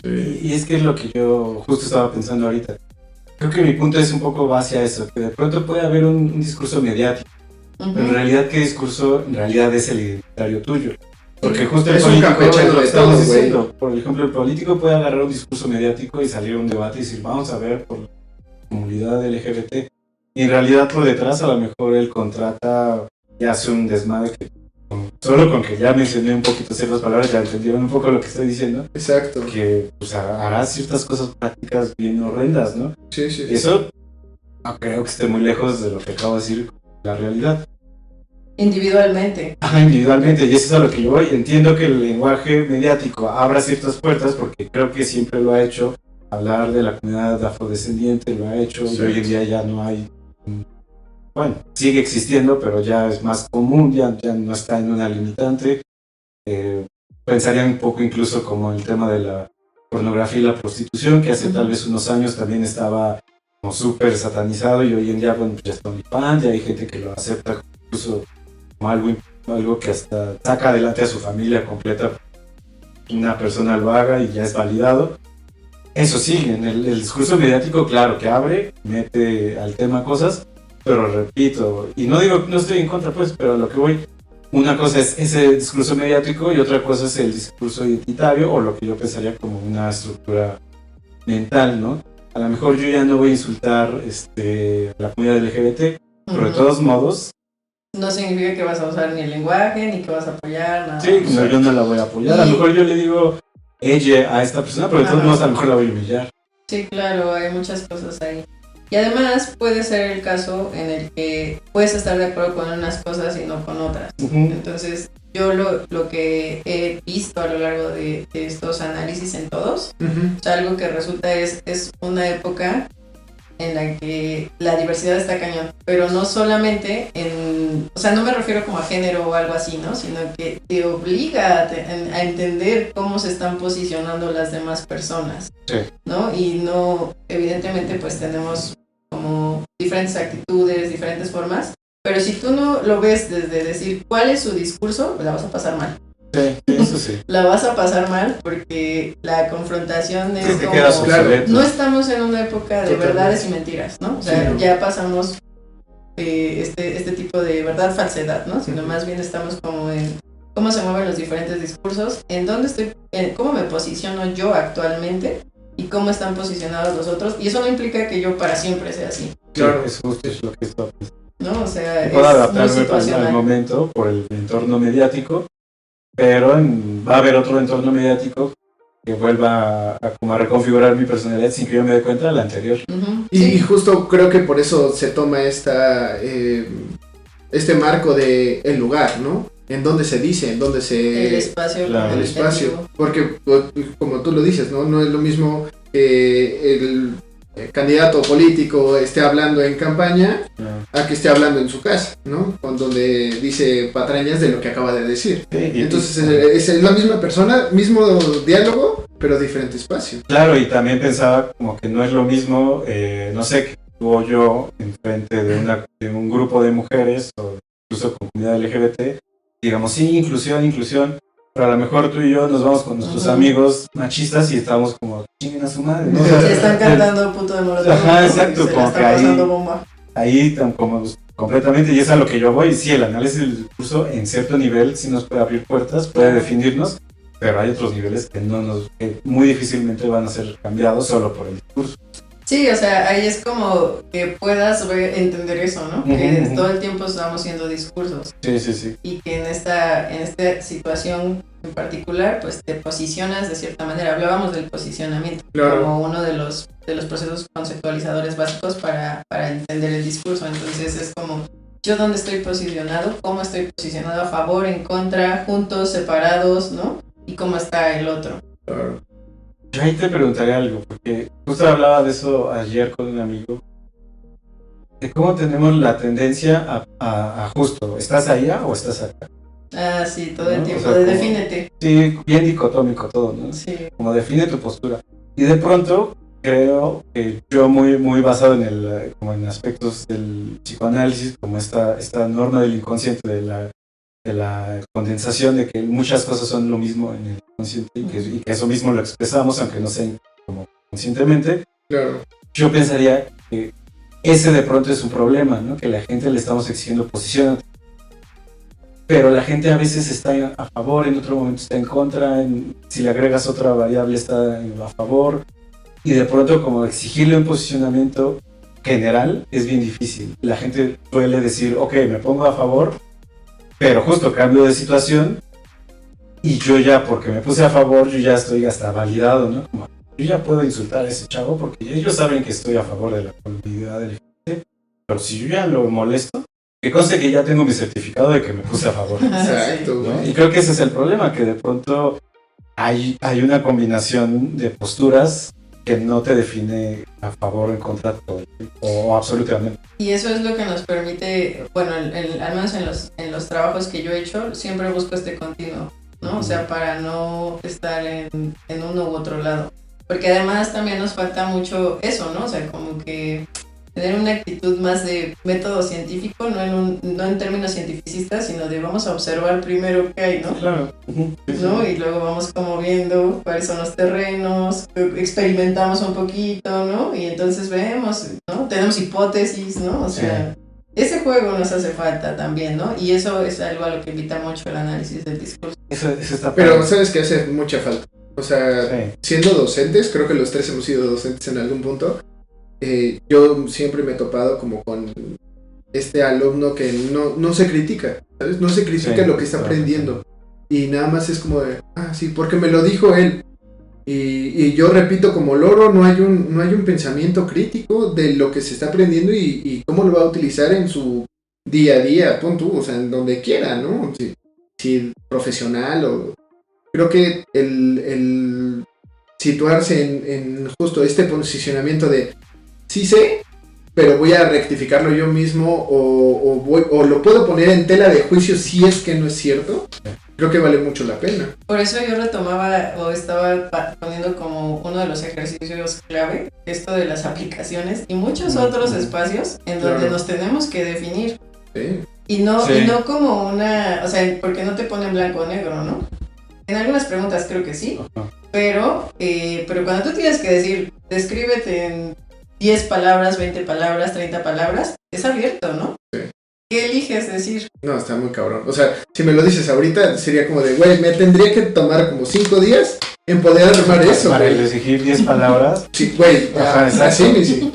Y es que es lo que yo justo estaba pensando ahorita. Creo que mi punto es un poco hacia eso, que de pronto puede haber un discurso mediático, pero en realidad, ¿qué discurso en realidad es el identitario tuyo? Porque justo el político, lo estamos diciendo, por ejemplo, el político puede agarrar un discurso mediático y salir a un debate y decir, vamos a ver por la comunidad LGBT, y en realidad por detrás a lo mejor él contrata y hace un desmadre que solo con que ya mencioné un poquito ciertas palabras, ya entendieron un poco lo que estoy diciendo. Exacto. Que pues hará ciertas cosas prácticas bien horrendas, ¿no? Sí, sí. Y eso no creo que esté muy lejos de lo que acabo de decir, la realidad. Individualmente. Ajá, individualmente, y eso es a lo que yo voy. Entiendo que el lenguaje mediático abra ciertas puertas porque creo que siempre lo ha hecho. Hablar de la comunidad afrodescendiente lo ha hecho, y hoy en día ya no hay. Bueno, sigue existiendo, pero ya es más común, ya no está en una limitante. Pensaría un poco incluso como el tema de la pornografía y la prostitución, que hace tal vez unos años también estaba como súper satanizado, y hoy en día, bueno, ya está muy fan, ya hay gente que lo acepta incluso como algo que hasta saca adelante a su familia completa. Una persona lo haga y ya es validado. Eso sí, en el discurso mediático, claro, que abre, mete al tema cosas, pero repito, y no digo, no estoy en contra, pues, pero a lo que voy, una cosa es ese discurso mediático y otra cosa es el discurso identitario, o lo que yo pensaría como una estructura mental, ¿no? A lo mejor yo ya no voy a insultar a la comunidad LGBT, pero de todos modos... No significa que vas a usar ni el lenguaje, ni que vas a apoyar, nada. Sí, no, yo no la voy a apoyar, a lo mejor yo le digo ella a esta persona, pero de todos modos a lo mejor la voy a humillar. Sí, claro, hay muchas cosas ahí. Y además puede ser el caso en el que puedes estar de acuerdo con unas cosas y no con otras. Entonces, yo lo que he visto a lo largo de estos análisis en todos, o sea, algo que resulta es una época en la que la diversidad está cañón, pero no solamente o sea, no me refiero como a género o algo así, ¿no? Sino que te obliga a entender cómo se están posicionando las demás personas, ¿no? Y no, evidentemente, pues tenemos como diferentes actitudes, diferentes formas, pero si tú no lo ves desde decir cuál es su discurso, pues la vas a pasar mal. Sí, eso sí. La vas a pasar mal porque la confrontación es como... Claro, no estamos en una época de verdades y mentiras, ¿no? O sea, ya pasamos este tipo de verdad-falsedad, ¿no? Sino más bien estamos como en cómo se mueven los diferentes discursos, en dónde estoy, cómo me posiciono yo actualmente y cómo están posicionados los otros. Y eso no implica que yo para siempre sea así. Claro, es justo lo que está pensando. ¿No? O sea, puedo adaptarme al momento por el entorno mediático, pero va a haber otro entorno mediático que vuelva a reconfigurar mi personalidad sin que yo me dé cuenta de la anterior. Y justo creo que por eso se toma este marco de el lugar, ¿no? En donde se dice, en donde se... El espacio. Claro. El espacio. Porque, como tú lo dices, ¿no? Es lo mismo que el candidato político esté hablando en campaña a que esté hablando en su casa, ¿no? Donde dice patrañas de lo que acaba de decir. Sí, entonces es la misma persona, mismo diálogo, pero diferente espacio. Claro, y también pensaba como que no es lo mismo, no sé, que estuvo yo enfrente de un grupo de mujeres o incluso comunidad LGBT, digamos, sí, inclusión, pero a lo mejor tú y yo nos vamos con nuestros amigos machistas y estamos como, chinguen a su madre, ¿no? Se están cantando puto de molotov. Ajá, exacto, como que ahí como completamente, y es a lo que yo voy. Sí, el análisis del discurso en cierto nivel sí nos puede abrir puertas, puede definirnos, pero hay otros niveles que que muy difícilmente van a ser cambiados solo por el discurso. Sí, o sea, ahí es como que puedas entender eso, ¿no? Que todo el tiempo estamos haciendo discursos. Sí. Y que en esta situación en particular, pues te posicionas de cierta manera. Hablábamos del posicionamiento como uno de los procesos conceptualizadores básicos para entender el discurso. Entonces es como, yo dónde estoy posicionado, cómo estoy posicionado, a favor, en contra, juntos, separados, ¿no? Y cómo está el otro. Claro. Yo ahí te preguntaré algo, porque justo hablaba de eso ayer con un amigo, de cómo tenemos la tendencia a justo, ¿estás allá o estás acá? Ah, sí, todo el tiempo, o sea, defínete. Sí, bien dicotómico todo, ¿no? Sí. Como define tu postura. Y de pronto creo que yo muy basado como en aspectos del psicoanálisis, como esta norma del inconsciente, de la condensación, de que muchas cosas son lo mismo en el consciente y que eso mismo lo expresamos, aunque no sea como conscientemente. Claro. Yo pensaría que ese de pronto es un problema, ¿no? Que la gente le estamos exigiendo posición, pero la gente a veces está a favor, en otro momento está en contra, si le agregas otra variable está a favor, y de pronto como exigirle un posicionamiento general es bien difícil. La gente suele decir, ok, me pongo a favor, pero justo cambio de situación y yo ya, porque me puse a favor, yo ya estoy hasta validado, ¿no? Como, yo ya puedo insultar a ese chavo porque ellos saben que estoy a favor de la comunidad LGBT, pero si yo ya lo molesto, que conste que ya tengo mi certificado de que me puse a favor. Exacto, ¿no? Y creo que ese es el problema, que de pronto hay una combinación de posturas que no te define a favor o en contra o absolutamente. Y eso es lo que nos permite, bueno, al menos en los trabajos que yo he hecho, siempre busco este continuo, ¿no? O sea, para no estar en uno u otro lado. Porque además también nos falta mucho eso, ¿no? O sea, como que tener una actitud más de método científico, no en términos cientificistas, sino de vamos a observar primero qué hay, ¿no? Claro. ¿No? Y luego vamos como viendo cuáles son los terrenos, experimentamos un poquito, ¿no? Y entonces vemos, ¿no? Tenemos hipótesis, ¿no? O sea, ese juego nos hace falta también, ¿no? Y eso es algo a lo que invita mucho el análisis del discurso. Eso está Pero sabes que hace mucha falta. O sea, siendo docentes, creo que los tres hemos sido docentes en algún punto. Yo siempre me he topado como con este alumno que no se critica, ¿sabes? No se critica lo que está aprendiendo. Y nada más es como de, sí, porque me lo dijo él. Y yo repito como loro, no hay un pensamiento crítico de lo que se está aprendiendo y cómo lo va a utilizar en su día a día, pon tú, o sea, en donde quiera, ¿no? Si profesional o... Creo que el situarse en justo este posicionamiento de sí sé, pero voy a rectificarlo yo mismo o lo puedo poner en tela de juicio si es que no es cierto, creo que vale mucho la pena. Por eso yo retomaba o estaba poniendo como uno de los ejercicios clave esto de las aplicaciones y muchos otros espacios en donde nos tenemos que definir. Sí. Y no como una, o sea, porque no te ponen blanco o negro, ¿no? En algunas preguntas creo que sí, pero cuando tú tienes que decir, descríbete en 10 palabras, 20 palabras, 30 palabras, es abierto, ¿no? Sí. ¿Qué eliges decir? No, está muy cabrón. O sea, si me lo dices ahorita, sería como de, güey, me tendría que tomar como 5 días en poder armar eso. Para elegir 10 palabras. Sí, güey, así sí.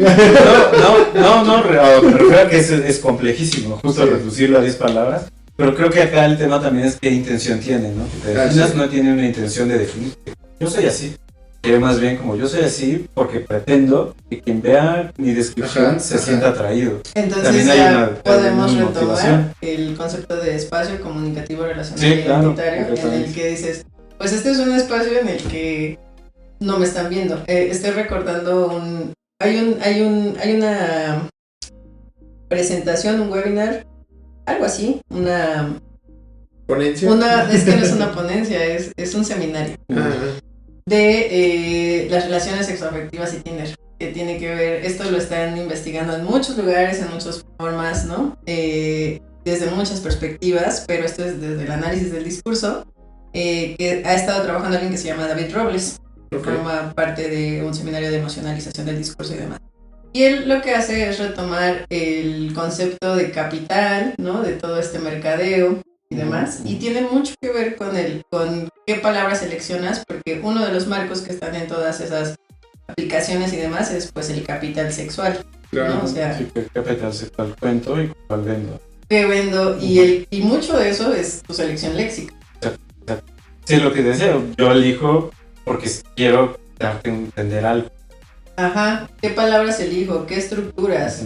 No, pero creo que es complejísimo, justo reducirlo a 10 palabras. Pero creo que acá el tema también es qué intención tiene, ¿no? Que te definas no tiene una intención de definirte. Yo soy así. Que más bien como yo soy así porque pretendo que quien vea mi descripción se sienta atraído. Entonces también ya podemos retomar el concepto de espacio comunicativo relacional identitario en el que dices, pues este es un espacio en el que no me están viendo. Estoy recordando hay una presentación, un webinar, algo así, una ponencia. Es que no es una ponencia, es un seminario. De las relaciones sexoafectivas y Tinder, que tiene que ver, esto lo están investigando en muchos lugares, en muchas formas, ¿no? Desde muchas perspectivas, pero esto es desde el análisis del discurso, que ha estado trabajando alguien que se llama David Robles, que forma parte de un seminario de emocionalización del discurso y demás. Y él lo que hace es retomar el concepto de capital, ¿no? De todo este mercadeo y demás, y tiene mucho que ver con qué palabras seleccionas, porque uno de los marcos que están en todas esas aplicaciones y demás es pues el capital sexual, claro, ¿no? O sea, sí, el capital sexual cuento y cuál vendo. ¿Qué vendo? Y mucho de eso es tu selección léxica. Sí, lo que deseo, yo elijo porque quiero darte a entender algo. Ajá, ¿qué palabras elijo? ¿Qué estructuras?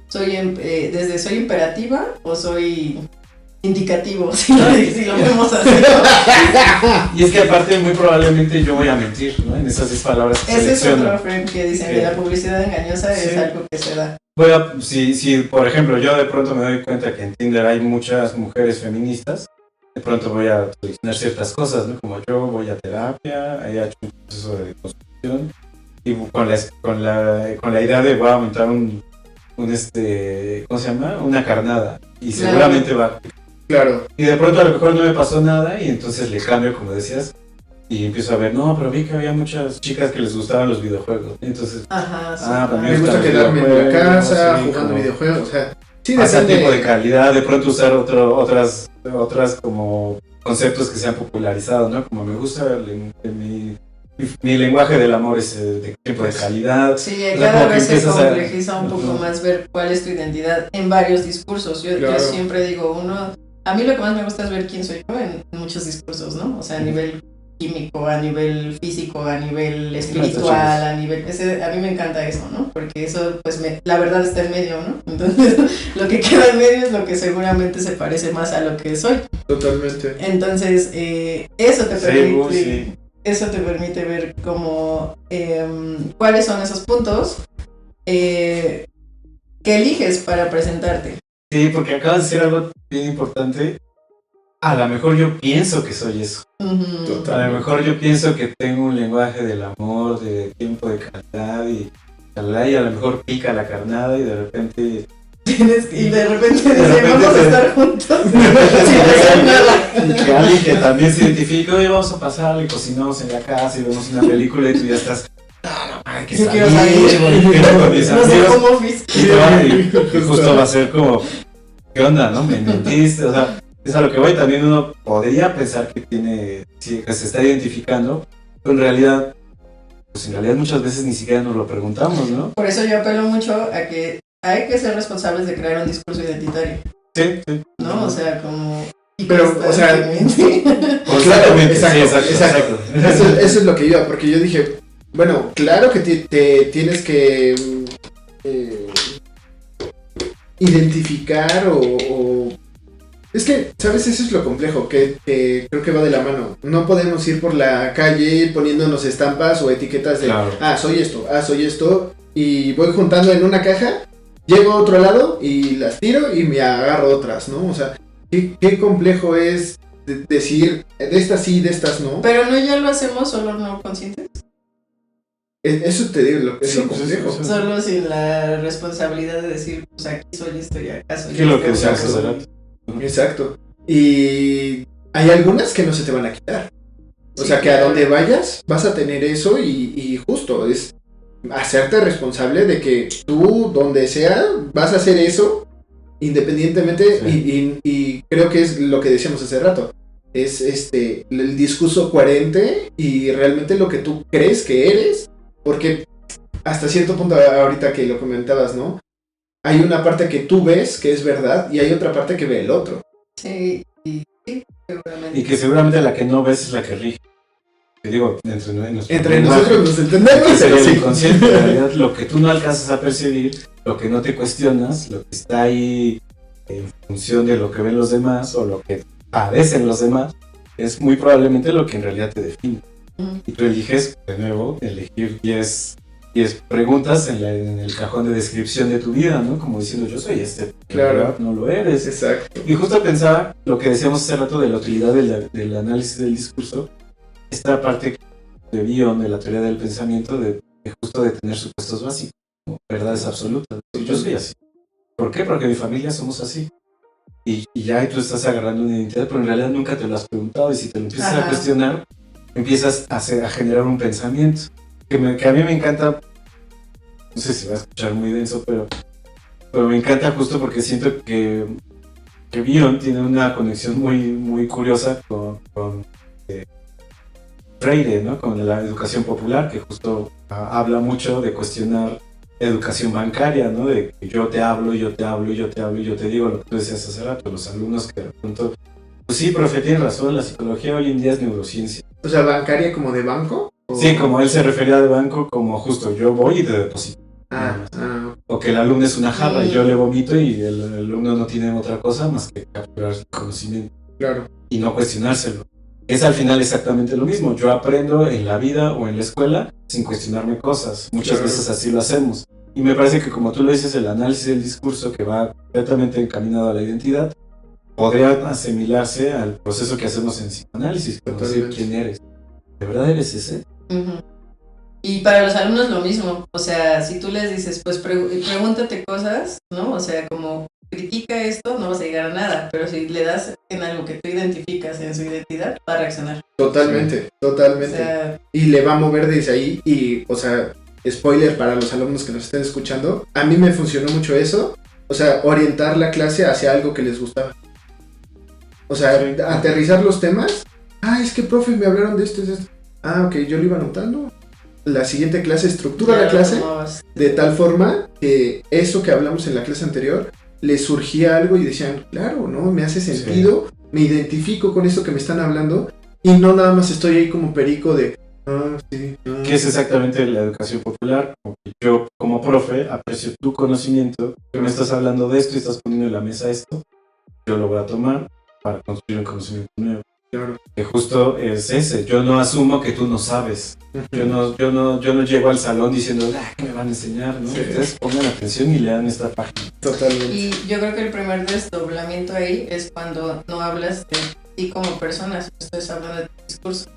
¿Soy imperativa o soy indicativo, si lo vemos así, ¿no? Y es que aparte muy probablemente yo voy a mentir, ¿no? En esas 10 palabras que ese selecciono. es otro frame que dicen que la publicidad engañosa es algo que se da. Si por ejemplo yo de pronto me doy cuenta que en Tinder hay muchas mujeres feministas, de pronto voy a seleccionar ciertas cosas, ¿no? Como yo voy a terapia, he hecho un proceso de construcción y con la idea de voy a montar ¿cómo se llama? Una carnada y seguramente va. Claro. Y de pronto a lo mejor no me pasó nada y entonces le cambio, como decías, y empiezo a ver, no, pero vi que había muchas chicas que les gustaban los videojuegos. Entonces, me gusta quedarme en la casa jugando videojuegos, o sea, sí, pasatiempo de calidad, de pronto usar otras como conceptos que se han popularizado, ¿no? Como me gusta mi lenguaje del amor es de tiempo de calidad. Sí, cada vez se complejiza un poco más ver cuál es tu identidad en varios discursos. Yo siempre digo, A mí lo que más me gusta es ver quién soy yo en muchos discursos, ¿no? O sea, a nivel químico, a nivel físico, a nivel espiritual, a nivel... a mí me encanta eso, ¿no? Porque eso, pues, la verdad está en medio, ¿no? Entonces, lo que queda en medio es lo que seguramente se parece más a lo que soy. Totalmente. Entonces, eso te permite... Eso te permite ver cómo... cuáles son esos puntos que eliges para presentarte. Sí, porque acabas de decir algo bien importante. A lo mejor yo pienso que soy eso. Uh-huh. A lo mejor yo pienso que tengo un lenguaje del amor, de tiempo de calidad y a lo mejor pica la carnada y de repente... vamos a estar juntos sin hacer nada. Y que alguien que también se identifica, oye, vamos a pasar y cocinamos en la casa y vemos una película y tú ya estás... No, que salir, y justo va a ser como, ¿qué onda, no? Me mentiste, o sea, es a lo que voy. También uno podría pensar que tiene, sí, que se está identificando, pero en realidad muchas veces ni siquiera nos lo preguntamos, ¿no? Por eso yo apelo mucho a que hay que ser responsables de crear un discurso identitario. Sí. ¿No? O sea, como... Pero, o sea... Exactamente, exacto. Eso es lo que iba, porque yo dije... Bueno, claro que te tienes que identificar o... Es que, ¿sabes? Eso es lo complejo, que creo que va de la mano. No podemos ir por la calle poniéndonos estampas o etiquetas de... Claro. Soy esto, y voy juntando en una caja, llego a otro lado y las tiro y me agarro otras, ¿no? O sea, qué complejo es decir, de estas sí, de estas no. Pero no ya lo hacemos solo no conscientes. Eso te digo, lo que es lo complejo. Sí. Solo sin la responsabilidad de decir, pues aquí soy esto y acá soy esto. ¿Qué es lo que decías hace rato? Exacto. Y hay algunas que no se te van a quitar. O sea, que a donde vayas vas a tener eso y justo es hacerte responsable de que tú, donde sea, vas a hacer eso independientemente. Sí. Y creo que es lo que decíamos hace rato. Es el discurso coherente y realmente lo que tú crees que eres. Porque hasta cierto punto, ahorita que lo comentabas, ¿no? Hay una parte que tú ves que es verdad y hay otra parte que ve el otro. Sí, seguramente. Y que seguramente la que no ves es la que rige. Te digo, entre nosotros nos entendemos. Que sería el inconsciente. En realidad, lo que tú no alcanzas a percibir, lo que no te cuestionas, lo que está ahí en función de lo que ven los demás o lo que padecen los demás, es muy probablemente lo que en realidad te define. Y tú eliges, de nuevo, elegir 10 preguntas en el cajón de descripción de tu vida, ¿no? Como diciendo, yo soy Claro. No lo eres. Exacto. Y justo pensaba lo que decíamos hace rato de la utilidad del análisis del discurso, esta parte de Bion, de la teoría del pensamiento, de justo de tener supuestos básicos, como verdades absolutas. Yo soy así. ¿Por qué? Porque mi familia somos así. Y ya tú estás agarrando una identidad, pero en realidad nunca te lo has preguntado, y si te lo empiezas a cuestionar, empiezas a generar un pensamiento que a mí me encanta. No sé si va a escuchar muy denso, pero me encanta justo porque siento que Bion tiene una conexión muy, muy curiosa con Freire, ¿no? Con la educación popular, que justo habla mucho de cuestionar educación bancaria, ¿no? De que yo te hablo, yo te digo lo que tú decías hace rato, los alumnos que de pronto... Pues sí, profe, tiene razón, la psicología hoy en día es neurociencia. O sea, ¿bancaria como de banco? ¿O? Sí, como él se refería de banco, como justo yo voy y te deposito. O que el alumno es una jarra y yo le vomito y el alumno no tiene otra cosa más que capturar el conocimiento. Claro. Y no cuestionárselo. Es al final exactamente lo mismo. Yo aprendo en la vida o en la escuela sin cuestionarme cosas. Muchas veces así lo hacemos. Y me parece que, como tú lo dices, el análisis del discurso, que va completamente encaminado a la identidad, podría asimilarse al proceso que hacemos en psicoanálisis, conocer quién eres. ¿De verdad eres ese? Uh-huh. Y para los alumnos lo mismo. O sea, si tú les dices, pues pregúntate cosas, ¿no? O sea, como critica esto, no vas a llegar a nada. Pero si le das en algo que tú identificas en su identidad, va a reaccionar. Totalmente. O sea, y le va a mover desde ahí. Y, o sea, spoiler para los alumnos que nos estén escuchando, a mí me funcionó mucho eso. O sea, orientar la clase hacia algo que les gustaba. O sea, aterrizar los temas. Es que profe, me hablaron de esto. Ok, yo lo iba anotando. La siguiente clase estructura la clase de tal forma que eso que hablamos en la clase anterior les surgía algo y decían, claro, ¿no? Me hace sentido, me identifico con esto que me están hablando y no nada más estoy ahí como perico de, que es exactamente la educación popular. Yo como profe aprecio tu conocimiento, que me estás hablando de esto y estás poniendo en la mesa esto, yo lo voy a tomar para construir un conocimiento nuevo. Claro. Que justo es ese, yo no asumo que tú no sabes, yo no llego al salón diciendo, ¿qué me van a enseñar? ¿No? Ustedes pongan atención y lean esta página. Totalmente. Y yo creo que el primer desdoblamiento ahí es cuando no hablas de ti como persona, sino estás hablando de tu discurso,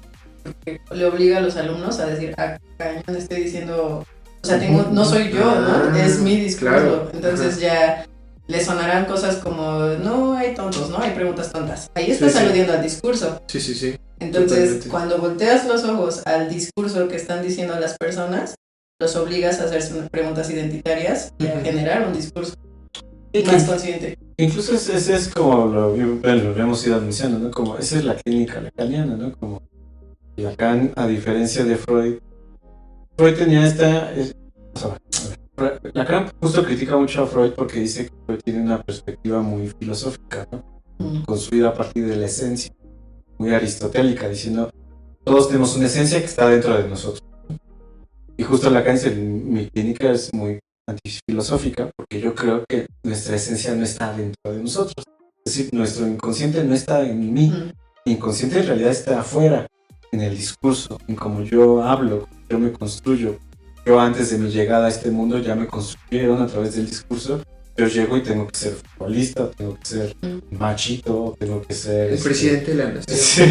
porque le obliga a los alumnos a decir, cañón, estoy diciendo, o sea, no soy yo, ¿no? Es mi discurso, claro. Entonces ya le sonarán cosas como, no hay tontos, ¿no? Hay preguntas tontas. Ahí estás aludiendo al discurso. Sí. Entonces, Totalmente. Cuando volteas los ojos al discurso que están diciendo las personas, los obligas a hacerse preguntas identitarias y a generar un discurso más consciente. Incluso ese es como lo hemos ido anunciando, ¿no? Como esa es la clínica lacaniana, ¿no? Como Lacan, a diferencia de Freud tenía Lacan justo critica mucho a Freud porque dice que Freud tiene una perspectiva muy filosófica, ¿no? Construida a partir de la esencia, muy aristotélica, diciendo todos tenemos una esencia que está dentro de nosotros. Y justo Lacan dice, mi clínica es muy antifilosófica porque yo creo que nuestra esencia no está dentro de nosotros. Es decir, nuestro inconsciente no está en mí. Mi inconsciente en realidad está afuera, en el discurso, en cómo yo hablo, yo me construyo. Yo antes de mi llegada a este mundo ya me construyeron a través del discurso. Yo llego y tengo que ser futbolista, tengo que ser machito, tengo que ser... El presidente de la nación. Sí.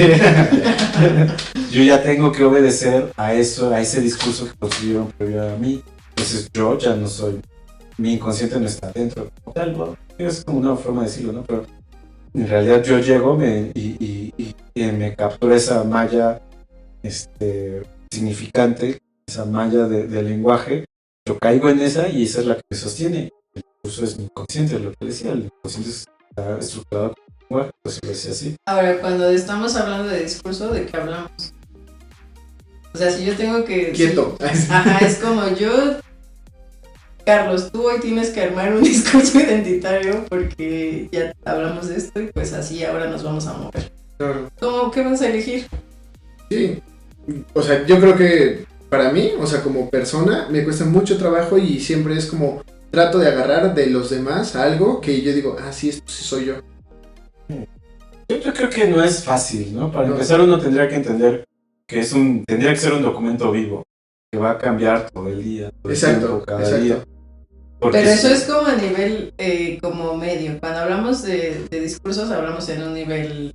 Yo ya tengo que obedecer a eso, a ese discurso que construyeron previo a mí. Entonces yo ya no soy... Mi inconsciente no está dentro. Es como una forma de decirlo, ¿no? Pero en realidad yo llego y me captura esa malla significante, esa malla de lenguaje. Yo caigo en esa y esa es la que me sostiene. El discurso es mi inconsciente, lo que decía, el inconsciente está estructurado con el lenguaje, pues lo decía así. Ahora, cuando estamos hablando de discurso, ¿de qué hablamos? O sea, si yo tengo que... Quieto. Es como yo... Carlos, tú hoy tienes que armar un discurso identitario porque ya hablamos de esto y pues así ahora nos vamos a mover. Claro. ¿Cómo? ¿Qué vas a elegir? Sí, o sea, yo creo que para mí, o sea, como persona, me cuesta mucho trabajo y siempre es como trato de agarrar de los demás algo que yo digo, sí, esto sí soy yo. Yo creo que no es fácil, ¿no? Para empezar uno tendría que entender que tendría que ser un documento vivo, que va a cambiar todo el día, todo el tiempo, cada día. Porque pero eso es como a nivel como medio. Cuando hablamos de discursos, hablamos en un nivel,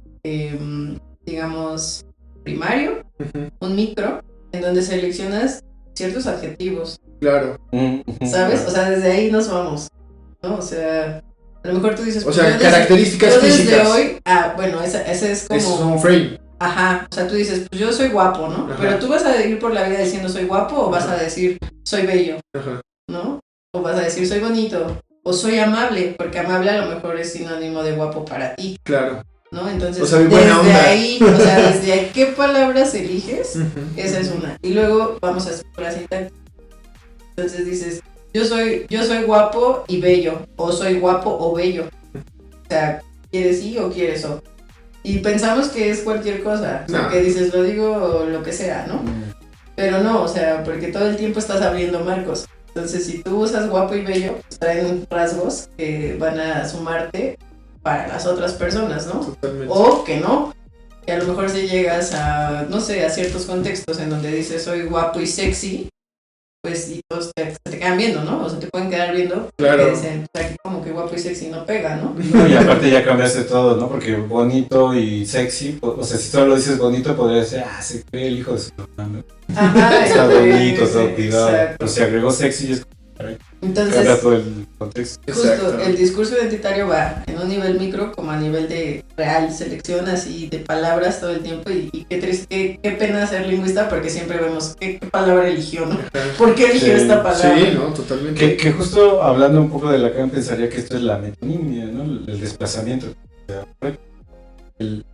digamos, primario, un micro, en donde seleccionas ciertos adjetivos. Claro. ¿Sabes? O sea, desde ahí nos vamos, ¿no? O sea, a lo mejor tú dices... O sea, características físicas. Desde hoy, bueno, ese es como... Eso es un frame. Ajá, o sea, tú dices, pues yo soy guapo, ¿no? Ajá. Pero tú vas a ir por la vida diciendo soy guapo o vas a decir soy bello, ¿no? O vas a decir soy bonito, o soy amable, porque amable a lo mejor es sinónimo de guapo para ti. Claro. ¿No? Entonces, o sea, buena onda. Desde ahí, ¿qué palabras eliges? Esa es una. Y luego vamos a hacer la sintaxis. Entonces dices, yo soy guapo y bello, o soy guapo o bello. O sea, ¿quieres sí o quieres o? Y pensamos que es cualquier cosa, o sea, que dices, lo digo o lo que sea, ¿no? Pero no, o sea, porque todo el tiempo estás abriendo marcos. Entonces, si tú usas guapo y bello, pues traen rasgos que van a sumarte para las otras personas, ¿no? Totalmente. O que no. Y a lo mejor si llegas a, no sé, a ciertos contextos en donde dices soy guapo y sexy, pues y todos te quedan viendo, ¿no? O sea, te pueden quedar viendo. Claro. Y dicen, pues aquí como que guapo y sexy no pega, ¿no? Y aparte ya cambiaste todo, ¿no? Porque bonito y sexy, o sea, si solo dices bonito, podría decir, se cree el hijo de su mamá. Ajá. Está bonito, está cuidado. Exacto. Pero si agregó sexy, es entonces, cambia todo el contexto. Justo, exacto. El discurso identitario va en un nivel micro como a nivel de real, selección así de palabras todo el tiempo y qué triste, qué pena ser lingüista porque siempre vemos qué palabra eligió, ¿no? ¿Por qué eligió esta palabra? Sí, no, totalmente. Que justo hablando un poco de Lacan pensaría que esto es la metonimia, ¿no? El desplazamiento.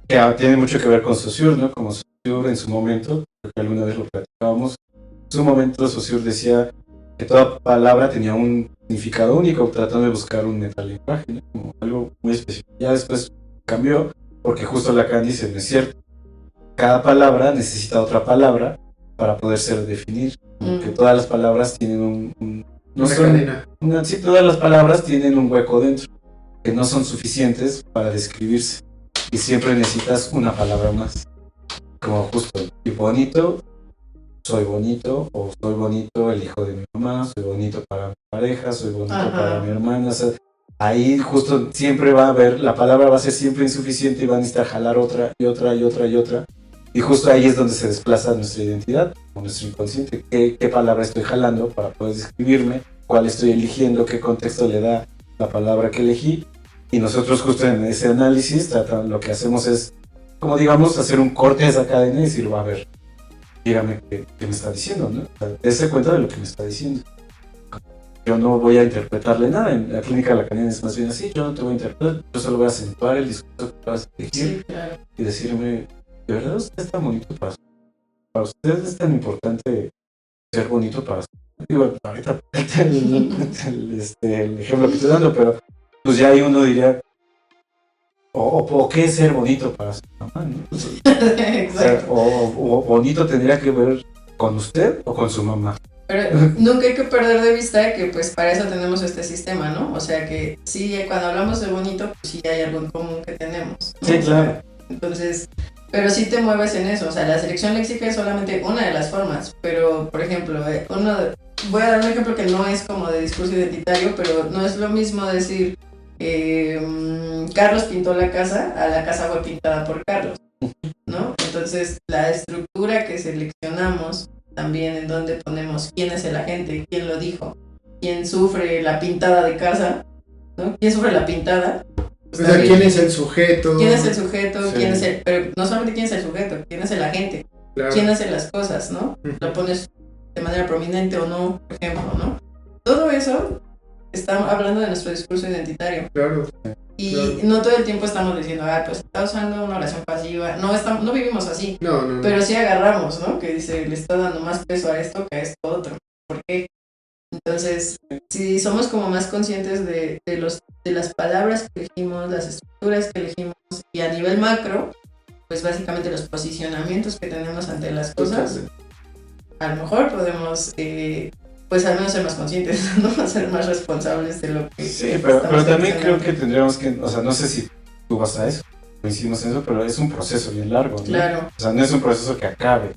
Que tiene mucho que ver con Saussure, ¿no? Como Saussure en su momento, creo que alguna vez lo platicábamos, en su momento Saussure decía que toda palabra tenía un significado único, tratando de buscar un metalenguaje, ¿no? Como algo muy específico. Ya después cambió, porque justo Lacan dice, no es cierto, cada palabra necesita otra palabra para poderse definir, que todas las palabras tienen sí, todas las palabras tienen un hueco dentro, que no son suficientes para describirse, y siempre necesitas una palabra más, como justo, y bonito, soy bonito, o soy bonito el hijo de mi mamá, soy bonito para mi pareja, soy bonito para mi hermana, o sea, ahí justo siempre va a haber, la palabra va a ser siempre insuficiente y va a necesitar jalar otra y otra y otra y otra, y justo ahí es donde se desplaza nuestra identidad, o nuestro inconsciente, qué palabra estoy jalando para poder describirme, cuál estoy eligiendo, qué contexto le da la palabra que elegí, y nosotros justo en ese análisis lo que hacemos es, como digamos, hacer un corte de esa cadena y decir, a ver, dígame qué me está diciendo, ¿no? O sea, dése cuenta de lo que me está diciendo. Yo no voy a interpretarle nada, en la clínica lacaniana es más bien así, yo no te voy a interpretar, yo solo voy a acentuar el discurso que vas a elegir, y decirme, ¿de verdad usted es tan bonito para usted es tan importante ser bonito para usted? Digo, ahorita el ejemplo que estoy dando, pero pues ya ahí uno diría, o qué es ser bonito para su mamá, ¿no? o bonito tendría que ver con usted o con su mamá. Pero nunca hay que perder de vista que pues para eso tenemos este sistema, ¿no? O sea que sí, cuando hablamos de bonito, pues sí hay algo en común que tenemos, ¿no? Sí, claro. Entonces, pero sí te mueves en eso, o sea, la selección léxica es solamente una de las formas, pero por ejemplo, voy a dar un ejemplo que no es como de discurso identitario, pero no es lo mismo decir Carlos pintó la casa a la casa fue pintada por Carlos, ¿no? Entonces la estructura que seleccionamos también en donde ponemos quién es el agente, quién lo dijo, quién sufre la pintada de casa, ¿no? ¿Quién sufre la pintada? Pues, o sea, ¿quién es el sujeto? ¿Quién es el sujeto? Sí. ¿Quién es el, pero no solamente quién es el sujeto, quién es el agente, claro. ¿Quién hace las cosas, no? Lo pones de manera prominente o no, por ejemplo, ¿no? Todo eso está hablando de nuestro discurso identitario. Claro. Y claro. no todo el tiempo estamos diciendo, pues está usando una oración pasiva. No vivimos así. No. Pero sí agarramos, ¿no? Que dice, le está dando más peso a esto que a esto otro. ¿Por qué? Entonces, si somos como más conscientes de las palabras que elegimos, las estructuras que elegimos, y a nivel macro, pues básicamente los posicionamientos que tenemos ante las cosas, a lo mejor podemos, pues al menos ser más conscientes, ¿no? Ser más responsables de lo que... Sí, pero también creo que tendríamos que, o sea, no sé si tú vas a eso, hicimos eso, pero es un proceso bien largo, ¿no? Claro. O sea, no es un proceso que acabe.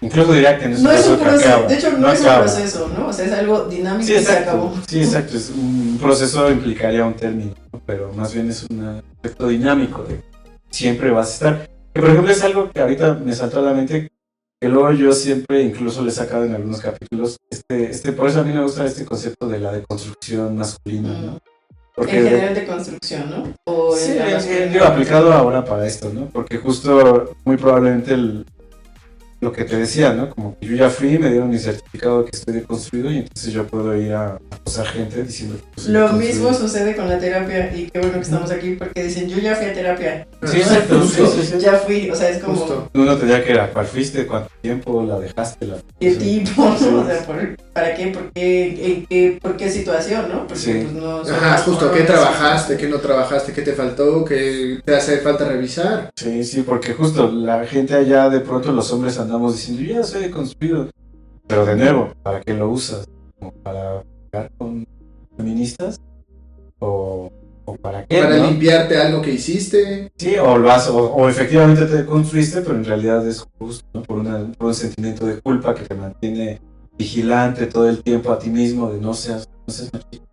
Incluso diría que no es un proceso que acaba. De hecho, no es un proceso, ¿no? O sea, es algo dinámico sí, y se acabó. Sí, exacto. Es un proceso implicaría un término, ¿no? Pero más bien es un aspecto dinámico de siempre vas a estar. Que, por ejemplo, es algo que ahorita me saltó a la mente, que luego yo siempre, incluso le he sacado en algunos capítulos, por eso a mí me gusta este concepto de la deconstrucción masculina, ¿no? Porque en general de construcción, ¿no? O sí, digo, aplicado ahora para esto, ¿no? Porque justo muy probablemente lo que te decía, ¿no? Como que yo ya fui, me dieron mi certificado de que estoy deconstruido y entonces yo puedo ir a acosar gente diciendo que soy lo mismo sucede con la terapia y qué bueno que estamos aquí porque dicen, yo ya fui a terapia. Sí, exacto. Sí. Ya fui, o sea, es como... Justo. Uno tendría que ir a cuál fuiste, cuánto tiempo la dejaste. ¿Qué tipo? ¿No? O sea, ¿para qué? ¿Por qué? ¿Por qué situación, no? Porque sí. pues no... Ajá, justo, ¿qué trabajaste? ¿Qué no trabajaste? ¿Qué te faltó? ¿Qué te hace falta revisar? Sí, porque justo la gente allá de pronto los hombres andamos diciendo, ya soy deconstruido. Pero de nuevo, ¿para qué lo usas? ¿Como para pegar con feministas? ¿O para qué? Para ¿no? limpiarte algo que hiciste. Sí, o efectivamente te construiste, pero en realidad es justo, ¿no? Por un sentimiento de culpa que te mantiene vigilante todo el tiempo a ti mismo, de no seas machista.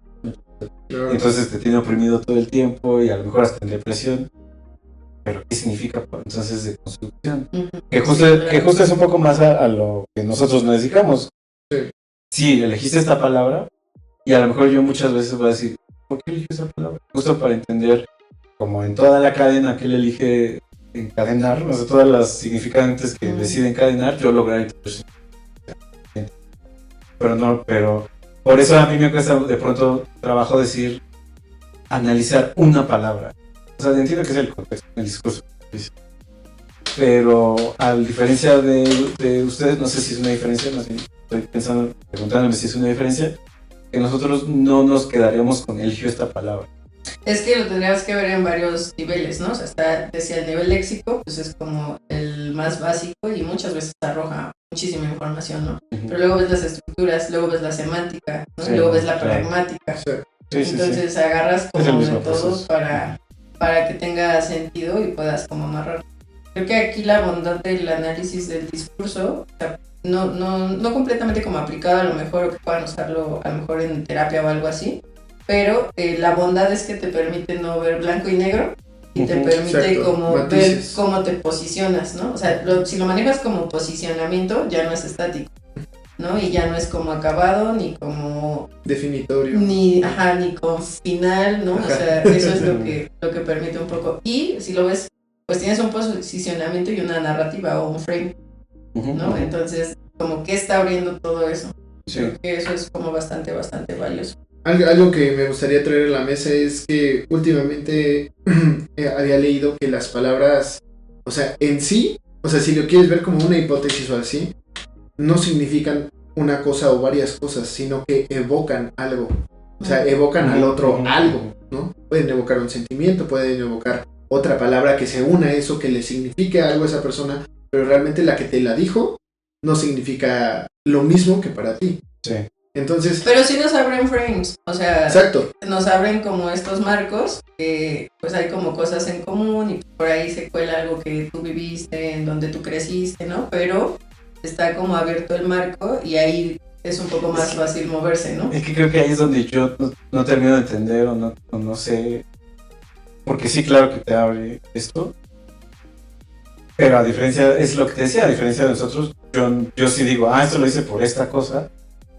Claro. Entonces te tiene oprimido todo el tiempo y a lo mejor hasta en depresión. Pero ¿qué significa entonces de construcción? Que justo es un poco más a lo que nosotros nos dedicamos. Sí, elegiste esta palabra y a lo mejor yo muchas veces voy a decir, ¿por qué elegí esa palabra? Justo para entender, como en toda la cadena que él elige encadenar, o sea, todas las significantes que decide encadenar, yo lograr entender. Pero por eso a mí me cuesta de pronto trabajo decir, analizar una palabra. O sea, entiendo que es el contexto, el discurso. pero a diferencia de ustedes, no sé si es una diferencia, más bien estoy pensando, preguntándome si es una diferencia, que nosotros no nos quedaríamos con eligió esta palabra. Es que lo tendríamos que ver en varios niveles, ¿no? O sea, decía el nivel léxico, pues es como el más básico y muchas veces arroja muchísima información, ¿no? Pero luego ves las estructuras, luego ves la semántica, ¿no? Sí, luego ves la pragmática. Sí. Entonces agarras como de todo para que tenga sentido y puedas como amarrar. Creo que aquí la bondad del análisis del discurso, o sea, no completamente como aplicado a lo mejor o que puedan usarlo a lo mejor en terapia o algo así, pero la bondad es que te permite no ver blanco y negro y te permite como ver cómo te posicionas, ¿no? O sea, si lo manejas como posicionamiento ya no es estático, ¿no? Y ya no es como acabado ni como definitorio. Ni con final, ¿no? O sea, eso es lo que permite un poco. Y si lo ves, pues tienes un posicionamiento y una narrativa o un frame, ¿no? Entonces, como que está abriendo todo eso. Sí. Creo que eso es como bastante valioso. Algo que me gustaría traer a la mesa es que últimamente había leído que las palabras, o sea, en sí, o sea, si lo quieres ver como una hipótesis o así, no significan una cosa o varias cosas, sino que evocan algo. O sea, evocan al otro algo, ¿no? Pueden evocar un sentimiento, pueden evocar otra palabra que se una a eso, que le signifique algo a esa persona, pero realmente la que te la dijo no significa lo mismo que para ti. Sí. Entonces, pero sí nos abren frames, o sea, exacto. Nos abren como estos marcos que pues hay como cosas en común y por ahí se cuela algo que tú viviste, en donde tú creciste, ¿no? Pero está como abierto el marco y ahí es un poco más fácil moverse, ¿no? Es que creo que ahí es donde yo no termino de entender o no sé, porque sí, claro que te abre esto, pero a diferencia, es lo que te decía, a diferencia de nosotros, yo sí digo, esto lo hice por esta cosa.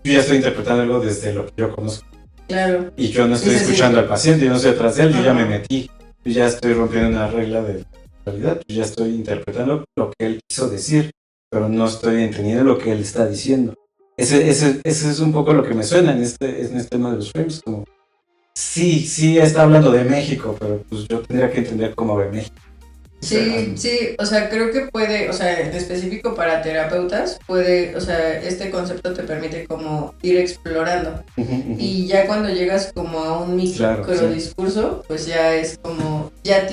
Yo ya estoy interpretándolo desde lo que yo conozco. Claro. Y yo no estoy escuchando al paciente, yo no estoy atrás de él, yo ya me metí. Yo ya estoy rompiendo una regla de realidad, yo ya estoy interpretando lo que él quiso decir, pero no estoy entendiendo lo que él está diciendo. Ese es un poco lo que me suena en este tema de los frames, como sí está hablando de México, pero pues yo tendría que entender cómo ve México. Sí, o sea, creo que puede, o sea, en específico para terapeutas, o sea, este concepto te permite como ir explorando. Y ya cuando llegas como a un micro discurso, pues ya es como, ya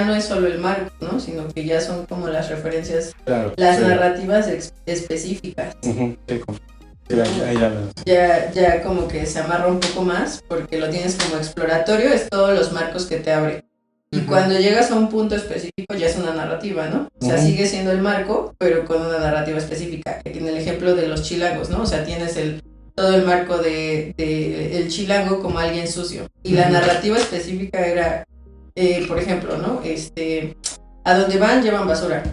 no es solo el marco, ¿no? Sino que ya son como las referencias, las narrativas específicas. Ya como que se amarra un poco más, porque lo tienes como exploratorio, es todos los marcos que te abre. Y cuando llegas a un punto específico ya es una narrativa, ¿no? O sea, sigue siendo el marco, pero con una narrativa específica. En el ejemplo de los chilangos, ¿no? O sea, tienes todo el marco de el chilango como alguien sucio. Y la narrativa específica era, por ejemplo, ¿no? A donde van llevan basura.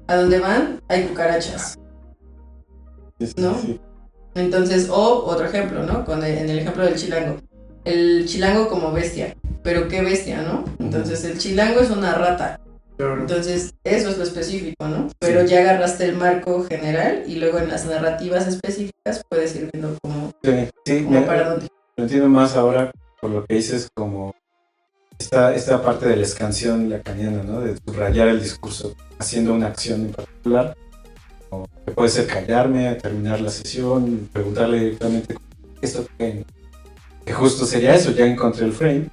A donde van hay cucarachas, ¿no? Entonces, otro ejemplo, ¿no? En el ejemplo del chilango. El chilango como bestia. Pero qué bestia, ¿no? Entonces el chilango es una rata. Entonces eso es lo específico, ¿no? Pero ya agarraste el marco general y luego en las narrativas específicas puedes ir viendo como para dónde. Lo entiendo más ahora por lo que dices, como esta parte de la escansión lacaniana, ¿no? De subrayar el discurso haciendo una acción en particular. O que puede ser callarme, terminar la sesión, preguntarle directamente esto que justo sería eso, ya encontré el frame.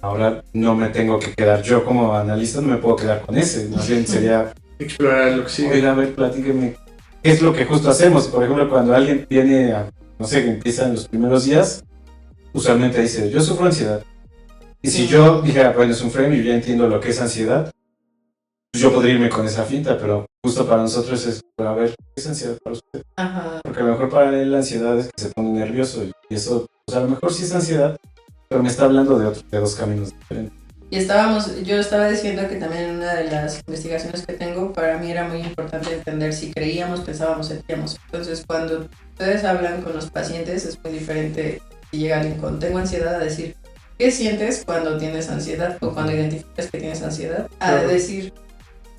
Ahora no me tengo que quedar yo como analista, no me puedo quedar con ese. Más bien sería explorar lo que sigue. Oiga, a ver, platíqueme. ¿Qué es lo que justo hacemos? Por ejemplo, cuando alguien viene no sé, que empieza en los primeros días, usualmente dice, yo sufro ansiedad. Y si yo dijera, bueno, es un frame y yo ya entiendo lo que es ansiedad, pues yo podría irme con esa finta, pero justo para nosotros es, a ver, ¿qué es ansiedad para usted? Ajá. Porque a lo mejor para él la ansiedad es que se pone nervioso y eso, pues a lo mejor sí es ansiedad, pero me está hablando de dos caminos diferentes. Y yo estaba diciendo que también en una de las investigaciones que tengo, para mí era muy importante entender si creíamos, pensábamos, sentíamos. Entonces, cuando ustedes hablan con los pacientes, es muy diferente si llega alguien con tengo ansiedad a decir, ¿qué sientes cuando tienes ansiedad? O cuando identificas que tienes ansiedad, a decir,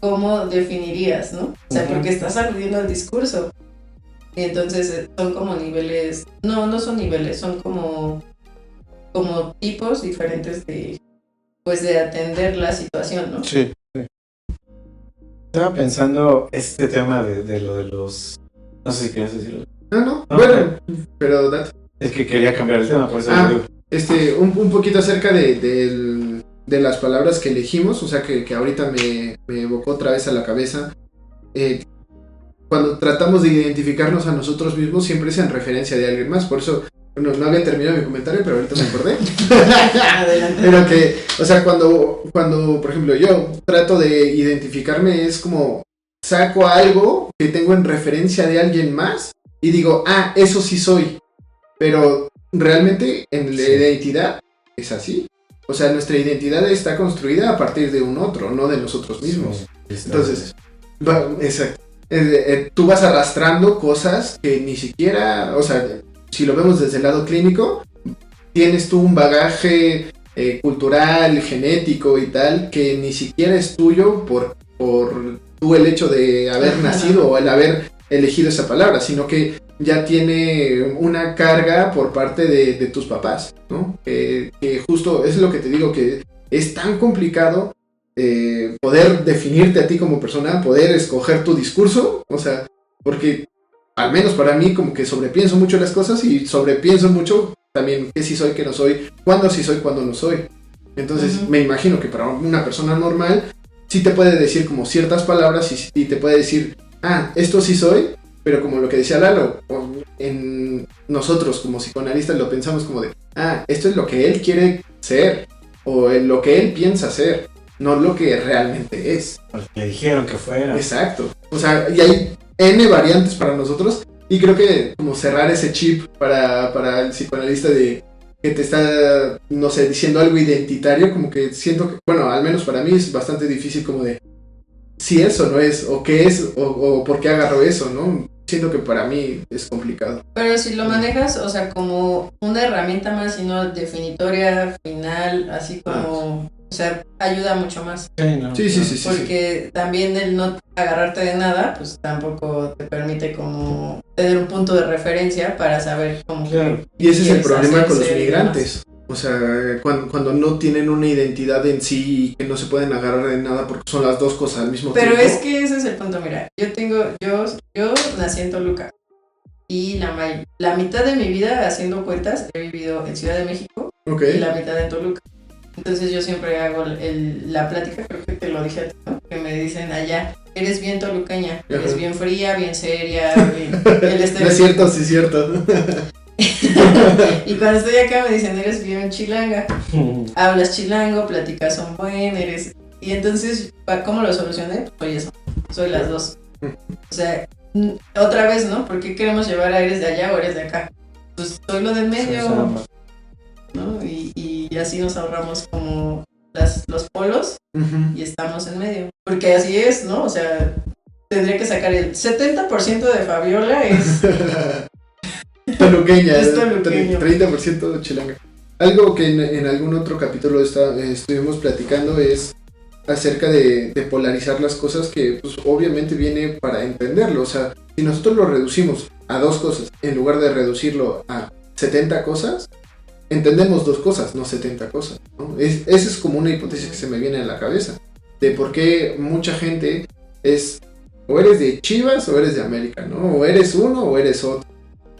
¿cómo definirías, no? O sea, porque estás aludiendo al discurso. Y entonces son como niveles, no son niveles, son como tipos diferentes de atender la situación, ¿no? Sí. Estaba pensando este tema de lo de los... No sé si querías decirlo. No. Bueno, pero... Es que quería cambiar el tema, por eso lo digo. Un poquito acerca de las palabras que elegimos, o sea, que ahorita me evocó otra vez a la cabeza. Cuando tratamos de identificarnos a nosotros mismos, siempre es en referencia de alguien más, por eso... No había terminado mi comentario, pero ahorita me acordé. Pero que, o sea, cuando, por ejemplo, yo trato de identificarme, es como saco algo que tengo en referencia de alguien más y digo, eso sí soy. Pero realmente en la identidad es así. O sea, nuestra identidad está construida a partir de un otro, no de nosotros mismos. Entonces, exacto. Tú vas arrastrando cosas que ni siquiera, o sea... Si lo vemos desde el lado clínico, tienes tú un bagaje cultural, genético y tal, que ni siquiera es tuyo por tú el hecho de haber nacido o el haber elegido esa palabra, sino que ya tiene una carga por parte de tus papás, ¿no? Que justo es lo que te digo, que es tan complicado poder definirte a ti como persona, poder escoger tu discurso, o sea, porque... Al menos para mí, como que sobrepienso mucho las cosas y sobrepienso mucho también qué sí soy, qué no soy, cuándo sí soy, cuándo no soy. Entonces, me imagino que para una persona normal sí te puede decir como ciertas palabras y te puede decir, esto sí soy, pero como lo que decía Lalo, en nosotros como psicoanalistas lo pensamos como de, esto es lo que él quiere ser, o lo que él piensa ser, no lo que realmente es. Le dijeron que fuera. Exacto. O sea, y hay N variantes para nosotros, y creo que como cerrar ese chip para el psicoanalista de que te está, no sé, diciendo algo identitario, como que siento que, bueno, al menos para mí es bastante difícil como de si eso no es, o qué es, o por qué agarro eso, ¿no? Siento que para mí es complicado. Pero si lo manejas, o sea, como una herramienta más y no definitoria, final, así como... O sea, ayuda mucho más. Sí. Porque también el no agarrarte de nada, pues tampoco te permite como tener un punto de referencia para saber cómo... Y ese es el problema con los inmigrantes. O sea, cuando no tienen una identidad en sí y que no se pueden agarrar de nada porque son las dos cosas al mismo tiempo. Pero es que ese es el punto, mira, yo nací en Toluca y la mitad de mi vida, haciendo cuentas, he vivido en Ciudad de México y la mitad en Toluca. Entonces yo siempre hago la plática, creo que te lo dije a ti, ¿no? Que me dicen allá, eres bien toluqueña, eres bien fría, bien seria, no es cierto, sí es cierto. Y cuando estoy acá me dicen, eres bien chilanga, hablas chilango, platicas un buen, eres... Y entonces, ¿cómo lo solucioné? Pues soy las dos. O sea, otra vez, ¿no? ¿Por qué queremos llevar a eres de allá o eres de acá? Pues soy lo del medio, ¿no? Y así nos ahorramos como los polos y estamos en medio. Porque así es, ¿no? O sea, tendría que sacar el 70% de Fabiola es... toluqueña, es toluqueño. 30% chilanga. Algo que en algún otro capítulo estuvimos platicando es acerca de polarizar las cosas, que pues obviamente viene para entenderlo. O sea, si nosotros lo reducimos a dos cosas, en lugar de reducirlo a 70 cosas, entendemos dos cosas, no 70 cosas, ¿no? Esa es como una hipótesis que se me viene a la cabeza, de por qué mucha gente es, o eres de Chivas o eres de América, ¿no? O eres uno o eres otro.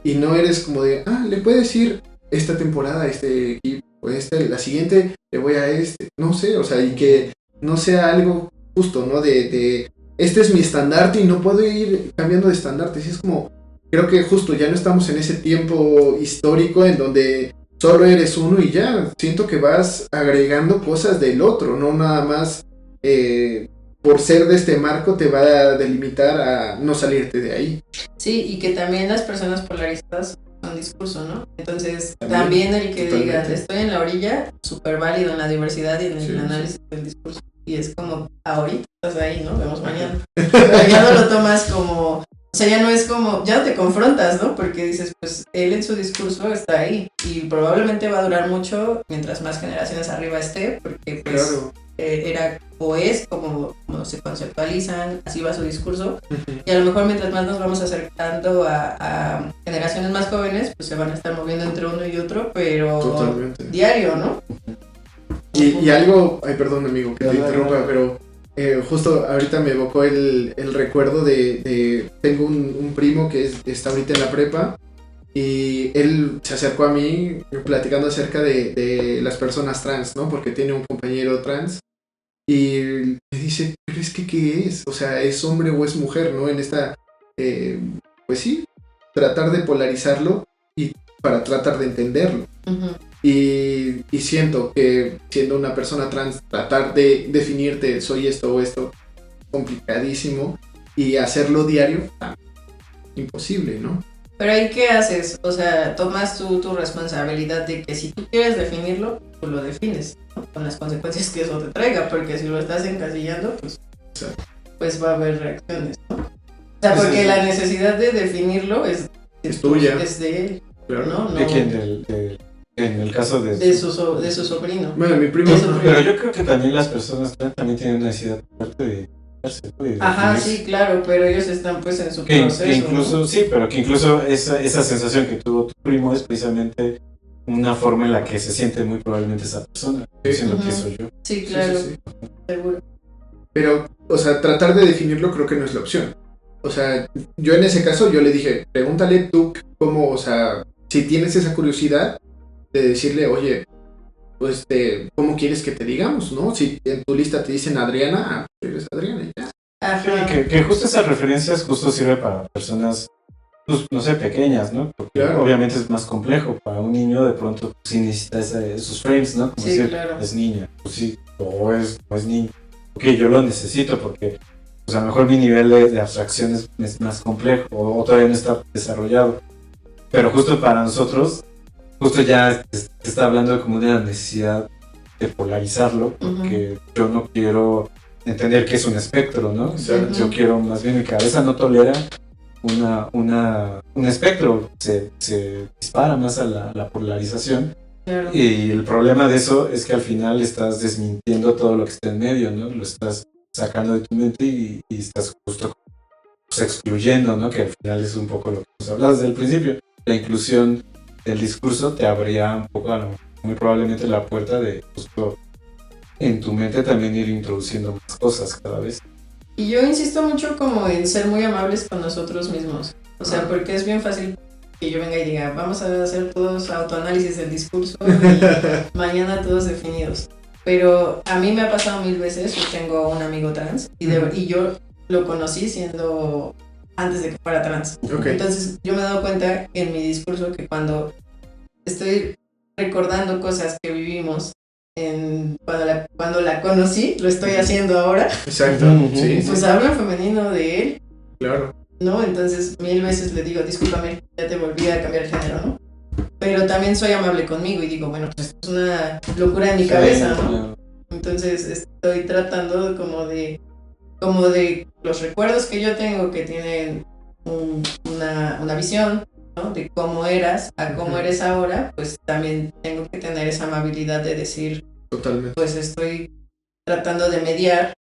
Y no eres como de, le puedes ir esta temporada a este equipo, o la siguiente le voy a este, no sé, o sea, y que no sea algo justo, ¿no? De este es mi estandarte y no puedo ir cambiando de estandarte. Sí, es como, creo que justo ya no estamos en ese tiempo histórico en donde solo eres uno y ya, siento que vas agregando cosas del otro, no nada más por ser de este marco te va a delimitar a no salirte de ahí. Sí, y que también las personas polarizadas son discurso, ¿no? Entonces, también el que diga, estoy en la orilla, súper válido en la diversidad y en el análisis del discurso. Y es como, ahorita estás ahí, ¿no? Vemos mañana. Pero ya no lo tomas como... O sea, ya no es como, ya no te confrontas, ¿no? Porque dices, pues él en su discurso está ahí y probablemente va a durar mucho mientras más generaciones arriba esté, porque pues era o es como se conceptualizan, así va su discurso, y a lo mejor mientras más nos vamos acercando a generaciones más jóvenes, pues se van a estar moviendo entre uno y otro, pero totalmente diario, ¿no? Y algo, ay perdón amigo que te interrumpa, pero justo ahorita me evocó el recuerdo de tengo un primo que está ahorita en la prepa y él se acercó a mí platicando acerca de las personas trans, ¿no? Porque tiene un compañero trans y me dice, pero es que ¿qué es? O sea, ¿es hombre o es mujer, no? En esta, pues sí, tratar de polarizarlo y para tratar de entenderlo. Uh-huh. Y siento que siendo una persona trans, tratar de definirte soy esto o esto, complicadísimo, y hacerlo diario, imposible, ¿no? Pero ahí, ¿qué haces? O sea, tomas tú tu responsabilidad de que si tú quieres definirlo, pues lo defines, ¿no? Con las consecuencias que eso te traiga, porque si lo estás encasillando, pues va a haber reacciones, ¿no? O sea, porque la necesidad de definirlo es tuya. Es de él, claro. ¿No? ¿De quién? En el caso de su sobrino. Bueno, mi primo. Pero yo creo que también las personas también tienen una necesidad fuerte de... Ajá, sí, claro, pero ellos están pues en su proceso. Que incluso, ¿no? Sí, pero que incluso esa sensación que tuvo tu primo es precisamente una forma en la que se siente muy probablemente esa persona, diciendo que soy yo. Sí, claro, sí. Seguro. Pero, o sea, tratar de definirlo creo que no es la opción. O sea, yo en ese caso yo le dije, pregúntale tú cómo, o sea, si tienes esa curiosidad de decirle, oye, pues ¿cómo quieres que te digamos, no? Si en tu lista te dicen Adriana, eres Adriana y ya. Sí, que justo esas referencias justo sirve para personas, pues, no sé, pequeñas, ¿no? Porque claro, obviamente es más complejo. Para un niño de pronto pues, sí necesita esos frames, ¿no? Como decir, claro, es niña, pues sí, o es niño. Ok, yo lo necesito porque pues a lo mejor mi nivel de abstracción es más complejo o todavía no está desarrollado. Pero justo para nosotros, justo ya se está hablando como de la necesidad de polarizarlo, porque yo no quiero entender que es un espectro, ¿no? O sea, yo quiero, más bien mi cabeza no tolera un espectro, se dispara más a la polarización. Claro. Y el problema de eso es que al final estás desmintiendo todo lo que está en medio, ¿no? Lo estás sacando de tu mente y estás justo pues, excluyendo, ¿no? Que al final es un poco lo que nos hablas desde el principio. La inclusión del discurso te abría un poco, muy probablemente, la puerta de justo en tu mente también ir introduciendo más cosas cada vez. Y yo insisto mucho como en ser muy amables con nosotros mismos. O sea, porque es bien fácil que yo venga y diga, vamos a hacer todos autoanálisis del discurso y mañana todos definidos. Pero a mí me ha pasado 1000 veces, yo tengo un amigo trans y yo lo conocí siendo antes de que fuera trans. Okay. Entonces yo me he dado cuenta en mi discurso que cuando estoy recordando cosas que vivimos cuando la conocí, lo estoy haciendo ahora. Exacto. Sí, pues hablo en femenino de él. Claro. ¿No? Entonces 1000 veces le digo, discúlpame, ya te volví a cambiar el género, ¿no? Pero también soy amable conmigo y digo, bueno, pues esto es una locura en mi cabeza, ¿no? Claro. Entonces estoy tratando como de los recuerdos que yo tengo que tienen una visión, ¿no? De cómo eras a cómo eres ahora, pues también tengo que tener esa amabilidad de decir, totalmente, pues estoy tratando de mediar,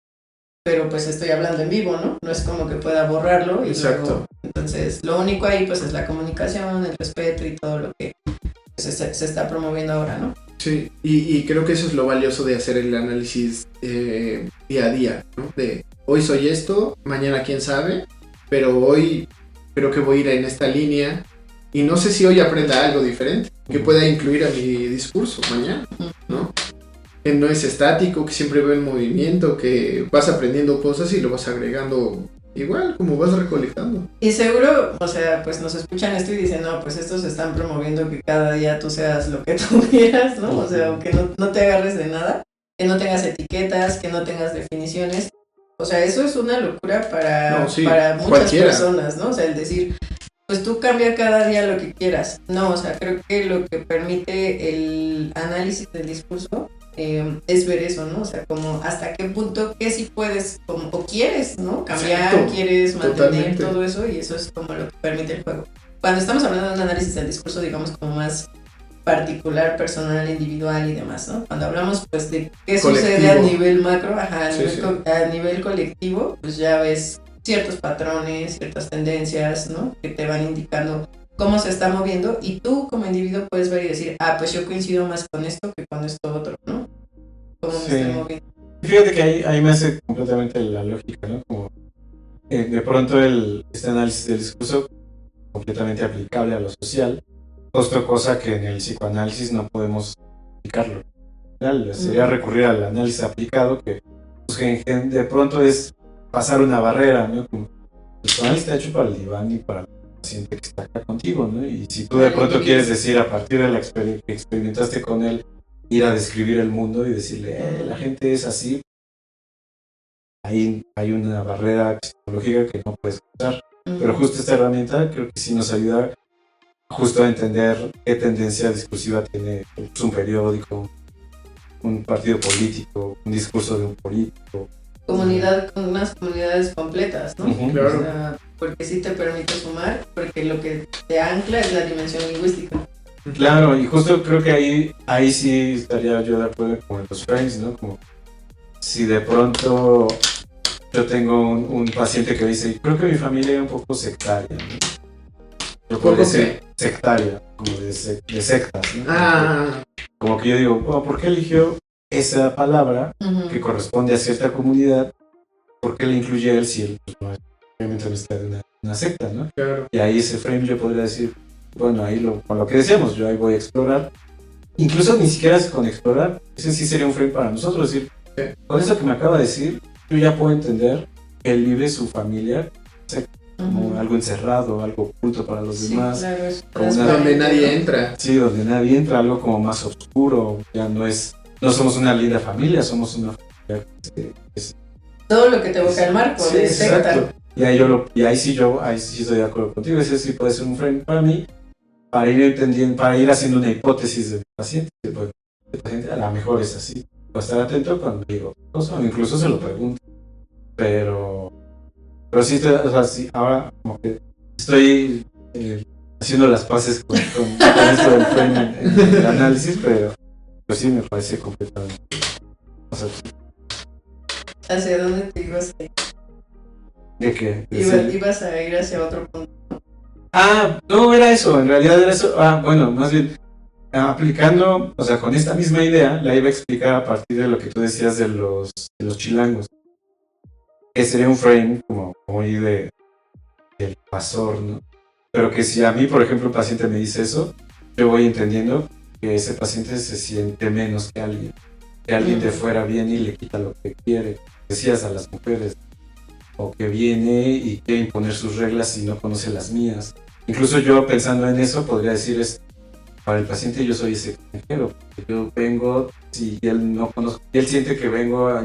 pero pues estoy hablando en vivo, ¿no? No es como que pueda borrarlo. Y exacto. Luego, entonces, lo único ahí pues es la comunicación, el respeto y todo lo que pues, se está promoviendo ahora, ¿no? Sí, y creo que eso es lo valioso de hacer el análisis día a día, ¿no? De hoy soy esto, mañana quién sabe, pero hoy creo que voy a ir en esta línea y no sé si hoy aprenda algo diferente que pueda incluir a mi discurso mañana, ¿no? Que no es estático, que siempre va en movimiento, que vas aprendiendo cosas y lo vas agregando igual, como vas recolectando. Y seguro, o sea, pues nos escuchan esto y dicen, no, pues estos están promoviendo que cada día tú seas lo que tú quieras, ¿no? O sea, aunque no te agarres de nada, que no tengas etiquetas, que no tengas definiciones. O sea, eso es una locura para muchas personas, ¿no? O sea, el decir, pues tú cambia cada día lo que quieras. No, o sea, creo que lo que permite el análisis del discurso es ver eso, ¿no? O sea, como hasta qué punto, qué sí puedes o quieres, ¿no? Cambiar, exacto, quieres mantener totalmente. Todo eso y eso es como lo que permite el juego. Cuando estamos hablando de un análisis del discurso, digamos, como más particular, personal, individual y demás, ¿no? Cuando hablamos, pues, de qué colectivo. Sucede a nivel macro, a nivel colectivo, pues ya ves ciertos patrones, ciertas tendencias, ¿no? Que te van indicando cómo se está moviendo y tú como individuo puedes ver y decir, pues yo coincido más con esto que con esto otro, ¿no? Cómo me estoy moviendo. Fíjate que ahí me hace completamente la lógica, ¿no? Como de pronto este análisis del discurso completamente aplicable a lo social, otra cosa que en el psicoanálisis no podemos aplicarlo. Sería recurrir al análisis aplicado, que pues, de pronto es pasar una barrera, ¿no? Como, el psicoanálisis está hecho para el diván y para el paciente que está acá contigo, ¿no? Y si tú de pronto quieres decir, a partir de la experiencia que experimentaste con él, ir a describir el mundo y decirle, la gente es así, ahí hay una barrera psicológica que no puedes usar. Pero justo esta herramienta creo que sí nos ayuda justo a entender qué tendencia discursiva tiene un periódico, un partido político, un discurso de un político. Comunidad con unas comunidades completas, ¿no? Claro. O sea, porque sí te permite sumar, porque lo que te ancla es la dimensión lingüística. Claro, y justo creo que ahí sí estaría yo de acuerdo con los frames, ¿no? Como si de pronto yo tengo un paciente que dice, creo que mi familia es un poco sectaria, ¿no? Yo puedo decir sectaria, como de sectas, ¿no? Como que yo digo, ¿por qué eligió esa palabra que corresponde a cierta comunidad? ¿Por qué le incluye él si él obviamente no está de una secta, ¿no? Claro. Y ahí ese frame yo podría decir, bueno, ahí con lo que decíamos, yo ahí voy a explorar. Incluso ni siquiera con explorar, ese sí sería un frame para nosotros, es decir, con eso que me acaba de decir, yo ya puedo entender que él vive su familia como algo encerrado, algo oculto para los demás. Claro, donde nadie entra. Sí, donde nadie entra, algo como más oscuro, ya no somos una linda familia, somos una familia todo lo que te evoca el marco de secta. Exacto. Y ahí sí estoy de acuerdo contigo, ese sí puede ser un frame para mí, para ir entendiendo, para ir haciendo una hipótesis del paciente. El paciente a lo mejor es así. O estar atento cuando digo cosas, o incluso se lo pregunto. Pero sí, o sea, sí, ahora como que estoy haciendo las paces con esto del frame en el análisis, pero sí me parece completamente. O sea, ¿hacia dónde te ibas a ir? ¿De qué? Ibas a ir hacia otro punto. No era eso, en realidad era eso. Bueno, más bien aplicando, o sea, con esta misma idea la iba a explicar a partir de lo que tú decías de los chilangos, que sería un frame como muy del pasor, ¿no? Pero que si a mí, por ejemplo, un paciente me dice eso, yo voy entendiendo que ese paciente se siente menos que alguien de fuera viene y le quita lo que quiere. Decías a las mujeres, o que viene y quiere imponer sus reglas y no conoce las mías. Incluso yo pensando en eso podría decir, para el paciente yo soy ese extranjero, yo vengo, si él no conoce, él siente que vengo a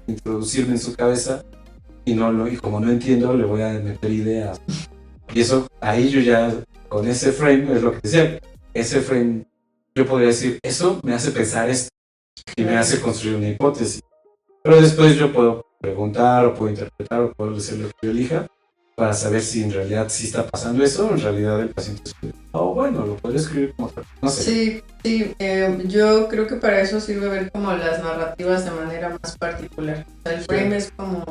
introducirme en su cabeza y como no entiendo le voy a meter ideas. Y eso, ahí yo ya, con ese frame, es lo que decía, ese frame, yo podría decir, eso me hace pensar esto y me hace construir una hipótesis. Pero después yo puedo preguntar o puedo interpretar o puedo decir lo que yo elija para saber si en realidad sí está pasando eso o en realidad el paciente escribe. Bueno, lo podría escribir como otra, no sé. Sí, yo creo que para eso sirve ver como las narrativas de manera más particular. O sea, el frame es como,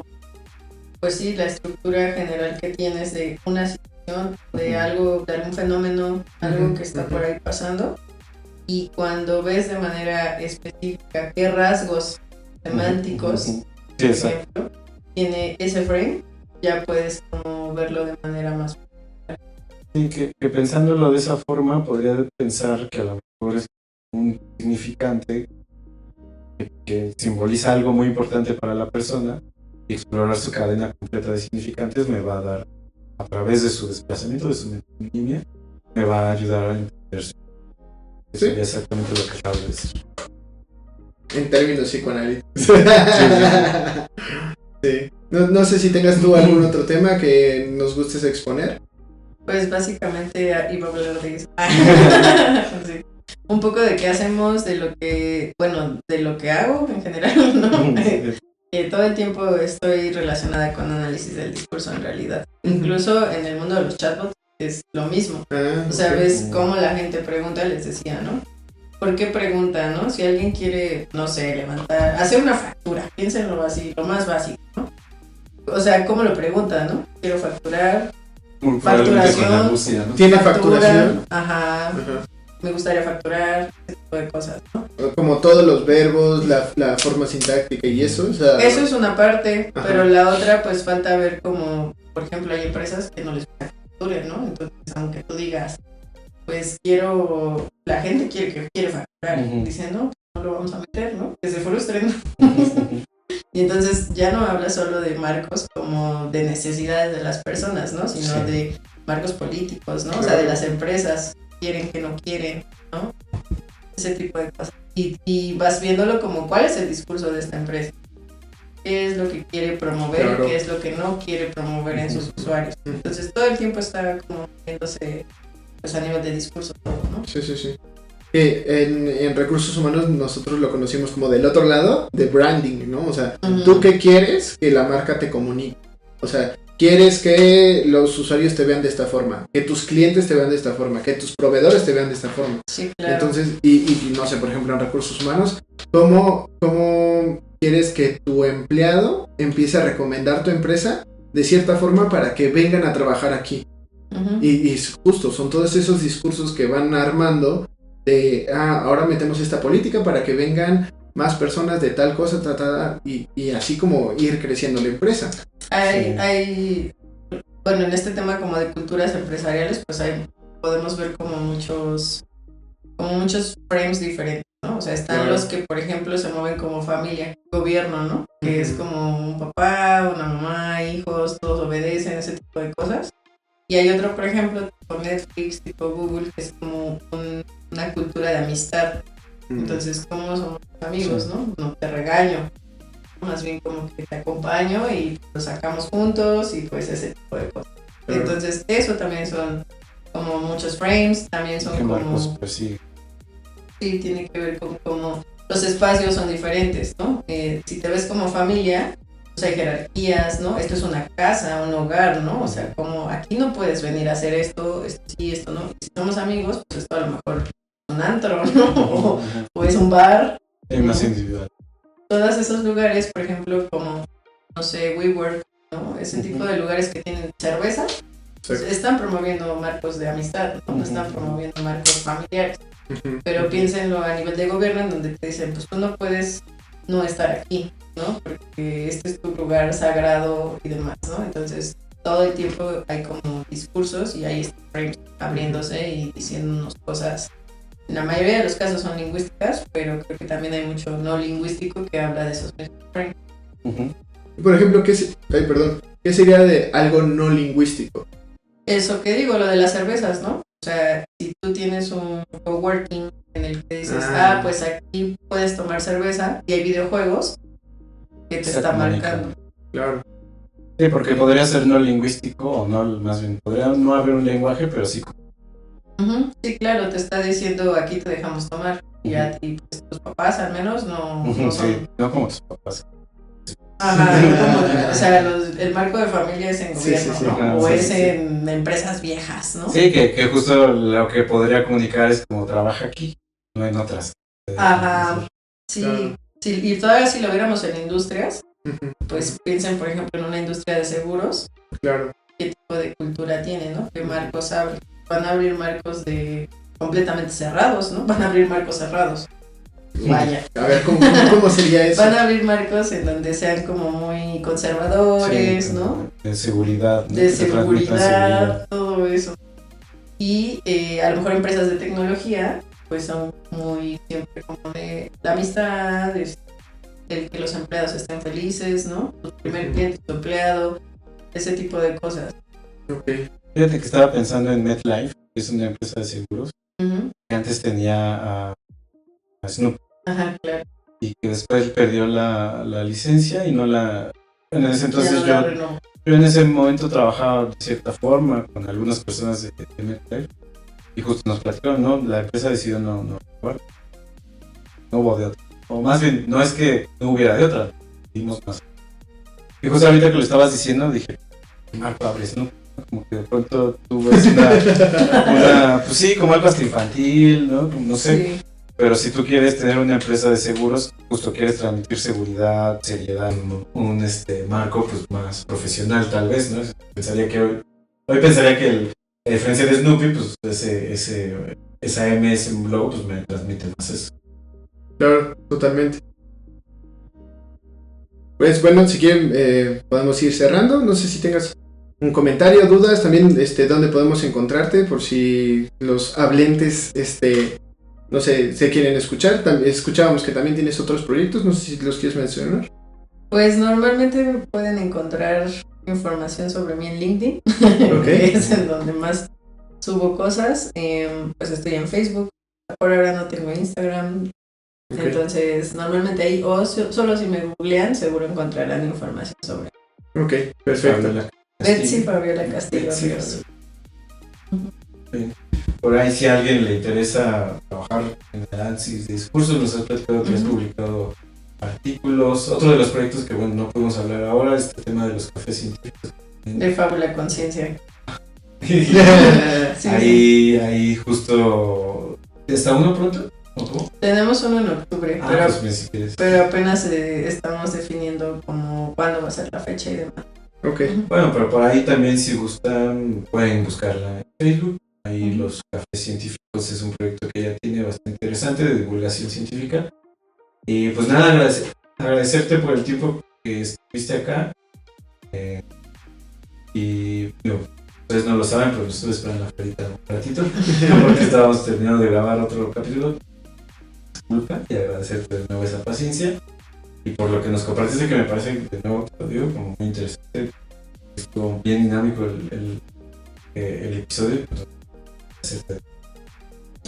pues sí, la estructura general que tienes de una situación, de algo, de algún fenómeno, algo que está por ahí pasando. Y cuando ves de manera específica qué rasgos semánticos, por ejemplo, tiene ese frame, ya puedes como verlo de manera más particular. Sí, que pensándolo de esa forma podría pensar que a lo mejor es un significante que simboliza algo muy importante para la persona y explorar su cadena completa de significantes me va a dar, a través de su desplazamiento, de su metonimia, me va a ayudar a entender eso. Eso sería exactamente lo que acabo de decir. En términos psicoanalíticos. Sí. No sé si tengas tú algún otro tema que nos gustes exponer. Pues básicamente iba a hablar de eso. Sí. Un poco de qué hacemos, de lo que hago en general, ¿no? Todo el tiempo estoy relacionada con análisis del discurso en realidad. Incluso en el mundo de los chatbots es lo mismo. O sea, ves cómo la gente pregunta, les decía, ¿no? ¿Por qué pregunta, no? Si alguien quiere, no sé, hacer una factura, piénsenlo así, lo más básico, ¿no? O sea, ¿cómo lo pregunta, no? Quiero facturar, facturación, Lucía, ¿no? ¿Tiene facturación? Ajá. me gustaría facturar, ese tipo de cosas, ¿no? Como todos los verbos, la forma sintáctica y eso. O sea, eso es una parte, ajá, pero la otra pues falta ver como, por ejemplo, hay empresas que no les gusta que facturen, ¿no? Entonces, aunque tú digas, pues la gente quiere facturar, dicen, no lo vamos a meter, ¿no? Que se frustren. Y entonces ya no habla solo de marcos como de necesidades de las personas, ¿no? Sino de marcos políticos, ¿no? O sea, de las empresas, quieren, que no quieren, ¿no? Ese tipo de cosas. Y vas viéndolo como cuál es el discurso de esta empresa. ¿Qué es lo que quiere promover? Claro. ¿Qué es lo que no quiere promover en sus usuarios? Entonces todo el tiempo está como viéndose pues a nivel de discurso todo, ¿no? Sí. En recursos humanos nosotros lo conocimos como del otro lado, de branding, ¿no? O sea, ¿tú qué quieres que la marca te comunique? O sea, quieres que los usuarios te vean de esta forma, que tus clientes te vean de esta forma, que tus proveedores te vean de esta forma. Sí, claro. Entonces, y no sé, por ejemplo, en recursos humanos, ¿cómo quieres que tu empleado empiece a recomendar tu empresa de cierta forma para que vengan a trabajar aquí? Y justo, son todos esos discursos que van armando de, ahora metemos esta política para que vengan más personas de tal cosa, y así como ir creciendo la empresa. Bueno, en este tema como de culturas empresariales, pues podemos ver como muchos frames diferentes, ¿no? O sea, están los que, por ejemplo, se mueven como familia, gobierno, ¿no? Que es como un papá, una mamá, hijos, todos obedecen, ese tipo de cosas. Y hay otro, por ejemplo, tipo Netflix, tipo Google, que es como una cultura de amistad. Entonces, ¿cómo somos amigos, no? No te regaño. Más bien como que te acompaño y lo sacamos juntos y pues ese tipo de cosas. Entonces, eso también son como muchos frames, también son como... Marcos, pues sí, tiene que ver con cómo los espacios son diferentes, ¿no? Si te ves como familia, pues hay jerarquías, ¿no? Esto es una casa, un hogar, ¿no? O sea, como aquí no puedes venir a hacer esto sí, esto no. Si somos amigos, pues esto a lo mejor es un antro, ¿no? O es un bar. Es más individual. Todos esos lugares, por ejemplo, como, no sé, WeWork, ¿no? Ese tipo de lugares que tienen cerveza, pues están promoviendo marcos de amistad, ¿no? Están promoviendo marcos familiares. Pero piénsenlo a nivel de gobierno, en donde te dicen, pues tú no puedes no estar aquí, ¿no? Porque este es tu lugar sagrado y demás, ¿no? Entonces, todo el tiempo hay como discursos y hay frames abriéndose y diciéndonos cosas. En la mayoría de los casos son lingüísticas, pero creo que también hay mucho no lingüístico que habla de esos mismos frames. Por ejemplo, ¿qué sería de algo no lingüístico? Eso que digo, lo de las cervezas, ¿no? O sea, si tú tienes un coworking en el que dices, pues aquí puedes tomar cerveza y hay videojuegos que te está marcando. Claro. Sí, porque podría ser no lingüístico o no, más bien, podría no haber un lenguaje, pero sí. Sí, claro, te está diciendo aquí te dejamos tomar. Y a ti, pues tus papás al menos no son. Sí, no como tus papás. O sea, el marco de familia es en gobierno, ¿no? O es en empresas viejas, ¿no? Sí, que justo lo que podría comunicar es como trabaja aquí, no en otras. Sí, y todavía si lo viéramos en industrias, pues piensen, por ejemplo, en una industria de seguros. Claro. ¿Qué tipo de cultura tiene, no? ¿Qué marcos abren? Van a abrir marcos completamente cerrados, ¿no? Van a abrir marcos cerrados. Vaya. A ver, ¿cómo sería eso? Van a abrir marcos en donde sean como muy conservadores, ¿no? De seguridad. De seguridad, todo eso. Y a lo mejor empresas de tecnología, pues son muy siempre como de la amistad, el que los empleados estén felices, ¿no? Tu primer cliente, tu empleado, ese tipo de cosas. Fíjate que estaba pensando en MetLife, que es una empresa de seguros, que antes tenía a Snoop. Claro. Y que después perdió la licencia y no la... En ese entonces yo en ese momento trabajaba de cierta forma con algunas personas de MetLife y justo nos platicaron, ¿no? La empresa decidió no hubo de otra. O más bien, no es que no hubiera de otra, dimos más. Y justo ahorita que lo estabas diciendo dije, Marco abre Snoop. Como que de pronto tú ves una pues sí, como algo hasta infantil, ¿no? No sé. Sí. Pero si tú quieres tener una empresa de seguros, justo quieres transmitir seguridad, seriedad, un marco pues más profesional tal vez, ¿no? Pensaría que hoy pensaría que la diferencia de Snoopy, pues ese esa MS en blog pues me transmite más eso. Claro, totalmente. Pues bueno, si quieren podemos ir cerrando. No sé si tengas un comentario, dudas, también dónde podemos encontrarte por si los hablentes no sé, se quieren escuchar. Escuchábamos que también tienes otros proyectos, no sé si los quieres mencionar. Pues normalmente pueden encontrar información sobre mí en LinkedIn, Okay. que es en donde más subo cosas. Pues estoy en Facebook, por ahora no tengo Instagram. Okay. Entonces normalmente ahí, o solo si me googlean, seguro encontrarán información sobre. Ok, perfecto. Betsy Fabiola Castillo Ríos. Por ahí si a alguien le interesa trabajar en el análisis de discursos, nos has platicado que has publicado artículos. Otro de los proyectos que bueno no podemos hablar ahora es el tema de los cafés científicos. De Fábula Conciencia. Sí. Ahí justo... ¿Está uno pronto? ¿Cómo? Tenemos uno en octubre, pero apenas estamos definiendo como cuándo va a ser la fecha y demás. Okay. Bueno, pero por ahí también si gustan pueden buscarla en Facebook. Ahí los cafés científicos es un proyecto que ya tiene bastante interesante de divulgación científica. Y pues nada, agradecerte por el tiempo que estuviste acá. Y ustedes no lo saben, pero estuve esperando la ferita un ratito porque estábamos terminando de grabar otro capítulo. Disculpa y agradecerte de nuevo esa paciencia y por lo que nos compartiste, que me parece, de nuevo te lo digo, como muy interesante. Estuvo bien dinámico el episodio.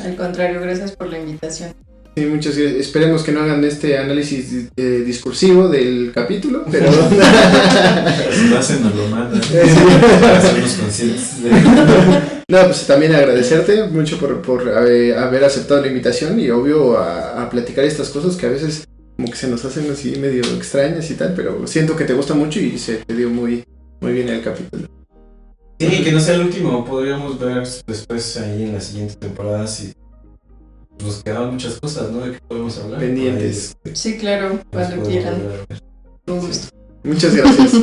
Al contrario, gracias por la invitación. Sí, muchas gracias. Esperemos que no hagan este análisis discursivo del capítulo, pero... Si lo hacen, nos lo mandan para hacernos conscientes. No, pues también agradecerte mucho por haber aceptado la invitación y obvio a platicar estas cosas que a veces como que se nos hacen así medio extrañas y tal, pero siento que te gusta mucho y se te dio muy bien el capítulo. Sí, que no sea el último, podríamos ver después ahí en las siguientes temporadas y nos quedaban muchas cosas, ¿no? De que podemos hablar. Pendientes. Sí, claro, cuando quieran. Un gusto. Muchas gracias.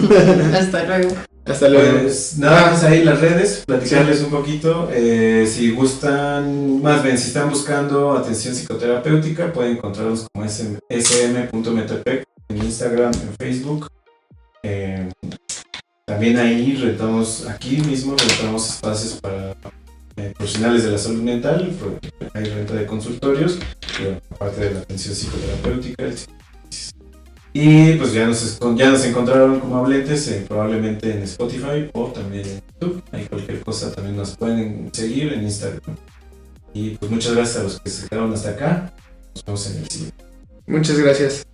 Hasta luego. Hasta luego. Pues nada más ahí las redes, platicarles un poquito. Si gustan, más bien, si están buscando atención psicoterapéutica, pueden encontrarnos como sm.metepec en Instagram, en Facebook. También ahí rentamos espacios para profesionales de la salud mental, hay renta de consultorios, aparte de la atención psicoterapéutica. Y pues ya nos encontraron como hablentes probablemente en Spotify o también en YouTube. Ahí cualquier cosa también nos pueden seguir en Instagram. Y pues muchas gracias a los que se quedaron hasta acá. Nos vemos en el siguiente. Muchas gracias.